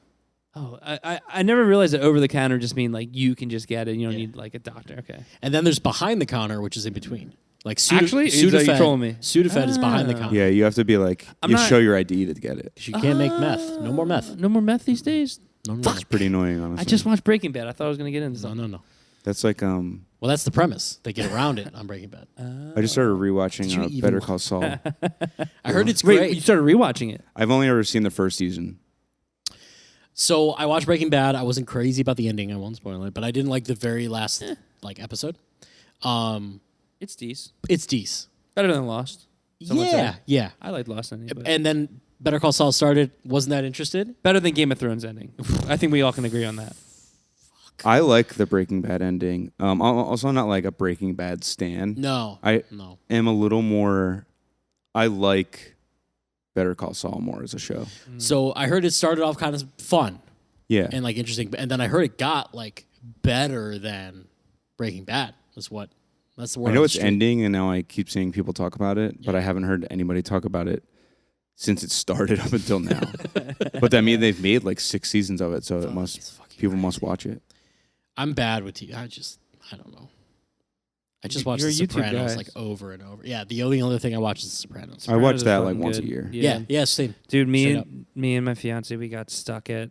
Oh, I never realized that over the counter just mean like you can just get it. You don't Yeah. need like a doctor. Okay. And then there's behind the counter, which is in between. Like Actually? Is that you trolling me? Sudafed is behind the Ah. counter. Yeah, you have to be like I'm you not- show your ID to get it. 'Cause you can't make meth. No more meth. No more meth these days. No more. It's pretty annoying, honestly. I just watched Breaking Bad. I thought I was gonna get into No, something. no. That's like Well, that's the premise. They get around it on Breaking Bad. I just started rewatching Did you even Better wa- Call Saul. I heard it's Wait, great. you started rewatching it. I've only ever seen the first season. So I watched Breaking Bad. I wasn't crazy about the ending. I won't spoil it, but I didn't like the very last episode. It's decent. It's decent. Better than Lost. Some would say. Yeah. I liked Lost ending. But And then Better Call Saul started. Wasn't that interested? better than Game of Thrones ending. I think we all can agree on that. I like the Breaking Bad ending. I'm also not like a Breaking Bad stan. No. I No. am a little more. I like Better Call Saul more as a show. So I heard it started off kind of fun Yeah, and like interesting, and then I heard it got like better than Breaking Bad. That's the word. I know on the it's street. ending, and now I keep seeing people talk about it, but I haven't heard anybody talk about it since it started up until now. But that means they've made like 6 seasons of it, so it It's must fucking people crazy. must watch it. I'm bad with TV. I don't know. I just watch You're The a YouTube Sopranos guy. like over and over. Yeah, the only other thing I watch is The Sopranos. I watch Sopranos is that like fucking once a good. year. Yeah, same. Dude, Straight me and my fiance, we got stuck at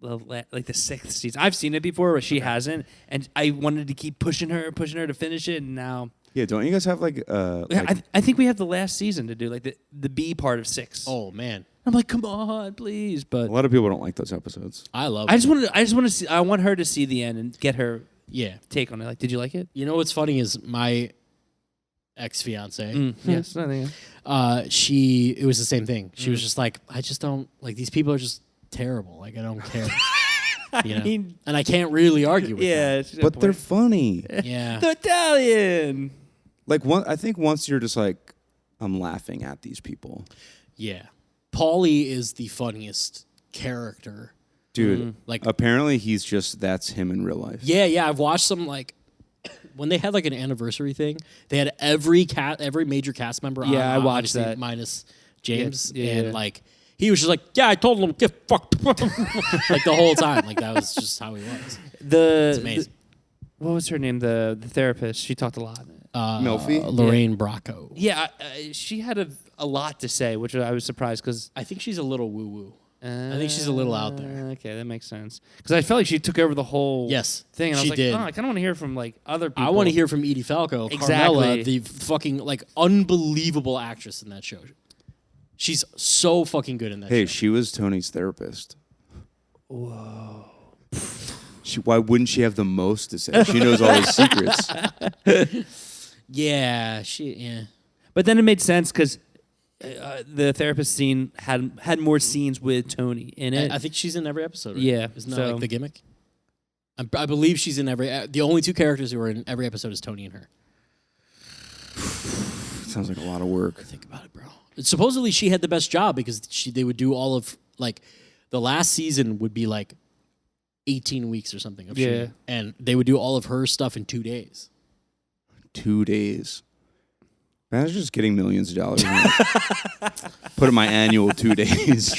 like the 6th season. I've seen it before, but she hasn't, and I wanted to keep pushing her to finish it, and now Yeah, don't you guys have like I think we have the last season to do, like the B part of 6. Oh man, I'm like, come on, please, a but lot of people don't like those episodes. I love. I just want to see. I want her to see the end and get her Yeah. take on it. Like, did you like it? You know what's funny is my ex-fiance. Yes, I think. It was the same thing. She was just like, I just don't like these people are just terrible. Like I don't care. You know? mean- and I can't really argue with Yeah, But they're funny. them. Yeah. they're Italian. Like I think once you're just like, I'm laughing at these people, Yeah. Paulie is the funniest character. dude. Like Apparently, that's him in real life. yeah, I've watched some like when they had like an anniversary thing, they had every major cast member on. Yeah, I watched obviously that. minus James. Yeah, and yeah. like he was just like, yeah, I told him get fucked like the whole time. Like that was just how he was. It's amazing. What was her name? The therapist. She talked a lot. Melfi? Lorraine Bracco. Yeah, she had a lot to say, which I was surprised because I think she's a little woo woo. I think she's a little out there. Okay, that makes sense. Because I felt like she took over the whole Yes, thing, and I she was like, did. oh, I kind of want to hear from like other people. I want to hear from Edie Falco, Exactly. Carmela, the fucking like unbelievable actress in that show. She's so fucking good in that Hey, show. she was Tony's therapist. Whoa. Why wouldn't she have the most to say? She knows all his secrets. Yeah. But then it made sense because the therapist scene had more scenes with Tony in it. I think she's in every episode. Right? Yeah, Isn't that so- like the gimmick? I believe she's in every. The only two characters who are in every episode is Tony and her. Sounds like a lot of work. Think about it, bro. Supposedly she had the best job because they would do all of like the last season would be like 18 weeks or something of shooting, and they would do all of her stuff in 2 days. 2 days. Imagine just getting millions of dollars. Put in my annual 2 days.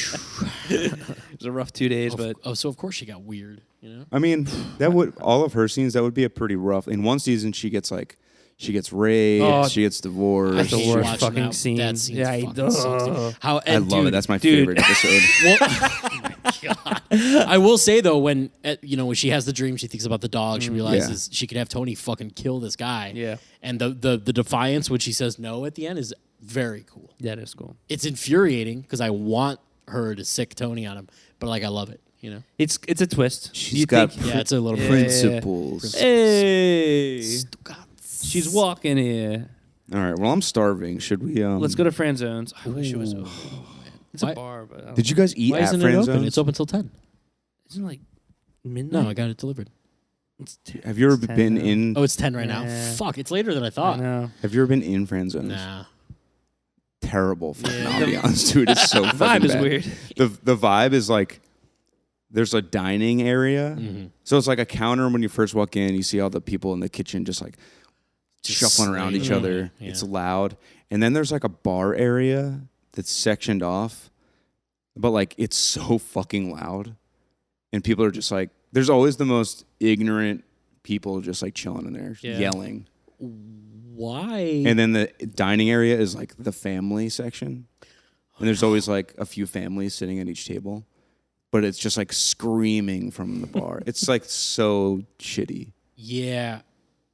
It was a rough 2 days, but So of course she got weird, you know? I mean, that would all of her scenes. That would be a pretty rough. In one season, she gets raped. Oh, she gets divorced. That's the hate worst watching fucking scene. That scene's Yeah, fucking sucks, dude. I love it. That's my favorite episode. Well, oh my God. I will say though, when she has the dream, she thinks about the dog. She realizes she could have Tony fucking kill this guy. Yeah. And the defiance when she says no at the end is very cool. that is cool. It's infuriating because I want her to sick Tony on him, but I love it. You know. It's a twist. She's got It's a little principles. Hey, she's walking here. All right. Well, I'm starving. Should we? Let's go to Friend Zones. I wish it was open. It's Why- a bar, but I don't Did you guys eat Why at isn't it Friend open? Zones? It's open till 10. Isn't it like midnight? No, I got it delivered. It's Have you ever 10 been now. in? Oh, it's 10 right now. Yeah. Fuck, it's later than I I thought. know. Have you ever been in Friend Zones? Nah. Terrible fucking Yeah. ambiance, dude. It's so fucking Vibe is bad. weird. The vibe is like there's a dining area, Mm-hmm. so it's like a counter when you first walk in. You see all the people in the kitchen just shuffling around each slaving. other. Yeah. It's loud, and then there's like a bar area that's sectioned off, but like it's so fucking loud, and people are just like. There's always the most ignorant people just like chilling in there, Yeah. yelling. Why? And then the dining area is like the family section. And there's always like a few families sitting at each table. But it's just like screaming from the bar. It's like so shitty. Yeah.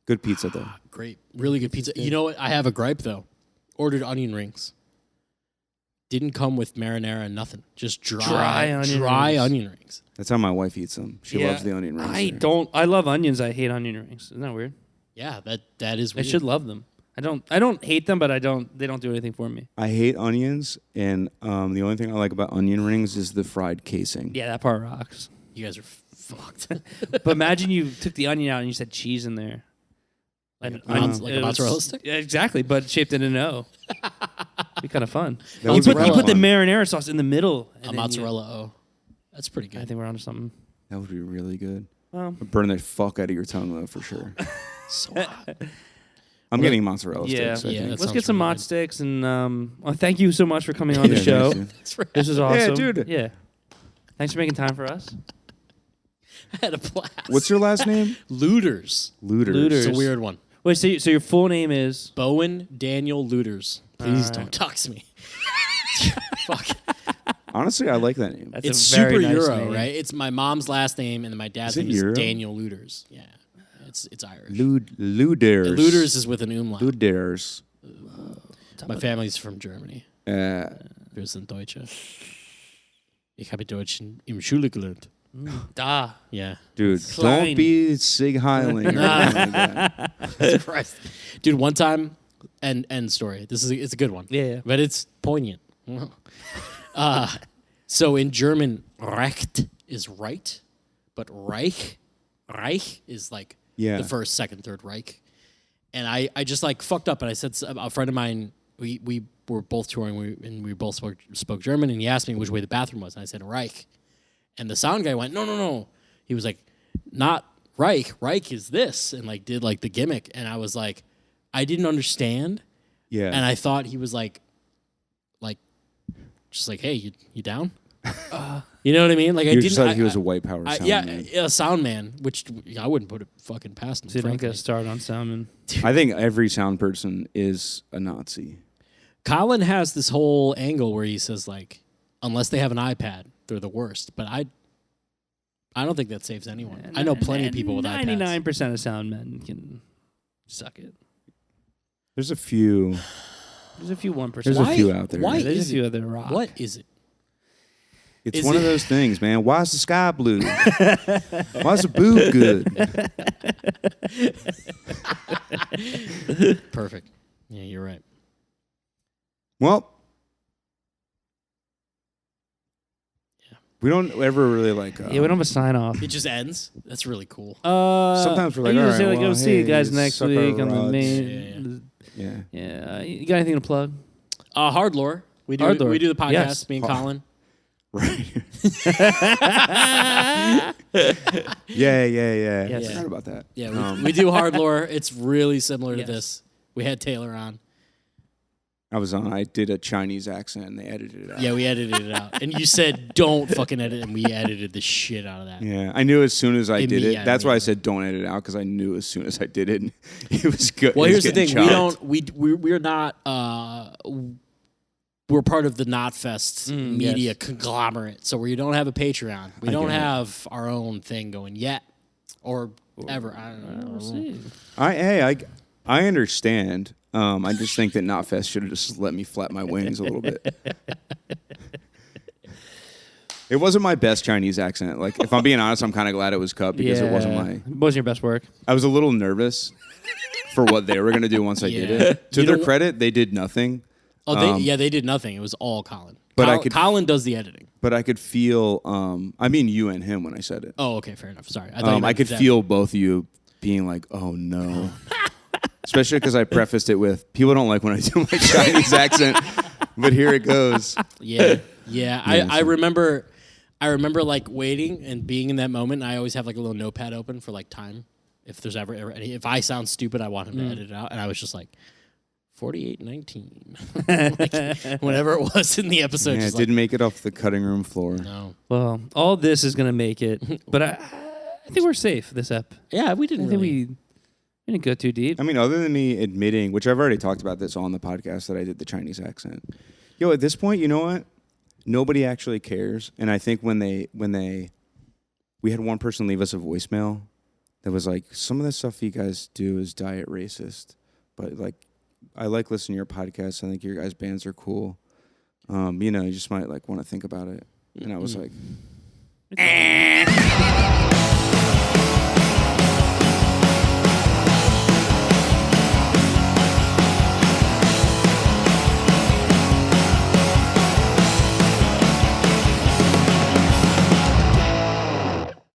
Good pizza though. Great. Really good pizza. You know what? I have a gripe, though. Ordered onion rings. Didn't come with marinara, nothing. Just dry onion rings. That's how my wife eats them. She loves the onion rings. I love onions. I hate onion rings. Isn't that weird? Yeah, that is I weird. should love them. I don't hate them, but they don't do anything for me. I hate onions, and the only thing I like about onion rings is the fried casing. Yeah, that part rocks. You guys are fucked. But imagine you took the onion out and you said cheese in there. Like a mozzarella stick? Yeah, exactly, but shaped in an O. Be kind of fun. That You would be put the fun. marinara sauce in the middle. and A then mozzarella O. That's pretty I good. think we're onto something. That would be really good. Well, Burn the fuck out of your tongue though, for sure. So hot. I'm getting mozzarella yeah. sticks. I think. that Let's get sounds some really mod good. sticks and well, thank you so much for coming on the Yeah, show. thanks, dude. That's right. This was awesome. dude. Yeah. Thanks for making time for us. I had a blast. What's your last name? Lueders? Lueders. It's a Lueders. weird one. Wait, so your full name is? Bowen Daniel Lueders. Please All don't right. talk to me. Fuck. Honestly, I like that name. That's It's a very super nice Euro, name. right? It's my mom's last name, and then my dad's Is it name Euro? is Daniel Lueders. Yeah, it's Irish. Lueders. Lueders is with an umlaut. Lueders. My family's from Germany. Wir sind Deutsche. Ich habe Deutsch im Schule gelernt. Da. Yeah. Dude, Klein. don't be Sig Heiling. or anything like that. Christ. Dude, one time, end story. It's a good one. Yeah. But it's poignant. So in German, Recht is right, but Reich is like Yeah. the first, second, third Reich. And I just like fucked up, and I said a friend of mine, we were both touring, and we both spoke German, and he asked me which way the bathroom was, and I said Reich. And the sound guy went, no. He was like, not Reich. Reich is this, and like did like the gimmick, and I was like, I didn't understand, Yeah. and I thought he was like, just like, hey, you down? You know what I mean? Like I you didn't. just thought I- he was a white power sound man. a sound man, which I wouldn't put it fucking past him. So you don't get frankly. started on salmon. I think every sound person is a Nazi. Colin has this whole angle where he says like, unless they have an iPad, they're the worst. But I don't think that saves anyone. I know plenty of people with iPads. 99% of sound men can suck it. There's a few. There's a few 1%. There's a few out there. Why There's is a few it? other rock. What is it? It's Is one it- of those things, man. Why is the sky blue? Why is the boob good? Perfect. Yeah, you're right. Well, we don't ever really like. Yeah, we don't have a sign off. It just ends. That's really cool. Sometimes we're like, I usually all say, right, like, well, go see you hey, guys next suck our week on the rods. main. Yeah, Yeah. Yeah. You got anything to plug? Hard Lore. We do Hard Lore. we do the podcast. Yes. Me and Colin. Right. yeah. Yes. I forgot about that. Yeah, we do hard lore. It's really similar to Yes. this. We had Taylor on. I did a Chinese accent and they edited it out. Yeah, we edited it out. And you said, don't fucking edit, and we edited the shit out of that. Yeah, I knew as soon as I did it. Yeah, That's why I immediately. said don't edit it out, because I knew as soon as I did it, it was good. Well, It was here's the thing. getting chopped. We're not, we're part of the Knotfest media yes. conglomerate. So we don't have a Patreon. We I don't get it. have our own thing going yet or ever. I don't know. We'll see. I understand. I just think that Knotfest should have just let me flap my wings a little bit. It wasn't my best Chinese accent. Like, if I'm being honest, I'm kind of glad it was cut because it wasn't my. It wasn't your best work. I was a little nervous for what they were going to do once I did Yeah. it. To You their know- credit, they did nothing. Oh, they did nothing. It was all Colin. But I could- Colin does the editing. But I could feel. I mean, you and him when I said it. Oh, okay, fair enough. Sorry. I thought you I meant could them. feel both of you being like, "Oh no." Especially because I prefaced it with, people don't like when I do my Chinese accent, but here it goes. Yeah. I so- remember like waiting and being in that moment. And I always have like a little notepad open for like time. If there's ever any, if I sound stupid, I want him to edit it out. And I was just like, 48:19. Like, whenever it was in the episode. Yeah, it just didn't make it off the cutting room floor. no. Well, all this is going to make it, but I think we're safe this ep. Yeah, we I didn't think really. we didn't go too deep. I mean, other than me admitting, which I've already talked about this on the podcast, that I did the Chinese accent. Yo, at this point, you know what? Nobody actually cares. And I think when we had one person leave us a voicemail that was like, some of the stuff you guys do is diet racist, but like, I like listening to your podcast. I think your guys' bands are cool. You just might like want to think about it. And I was like,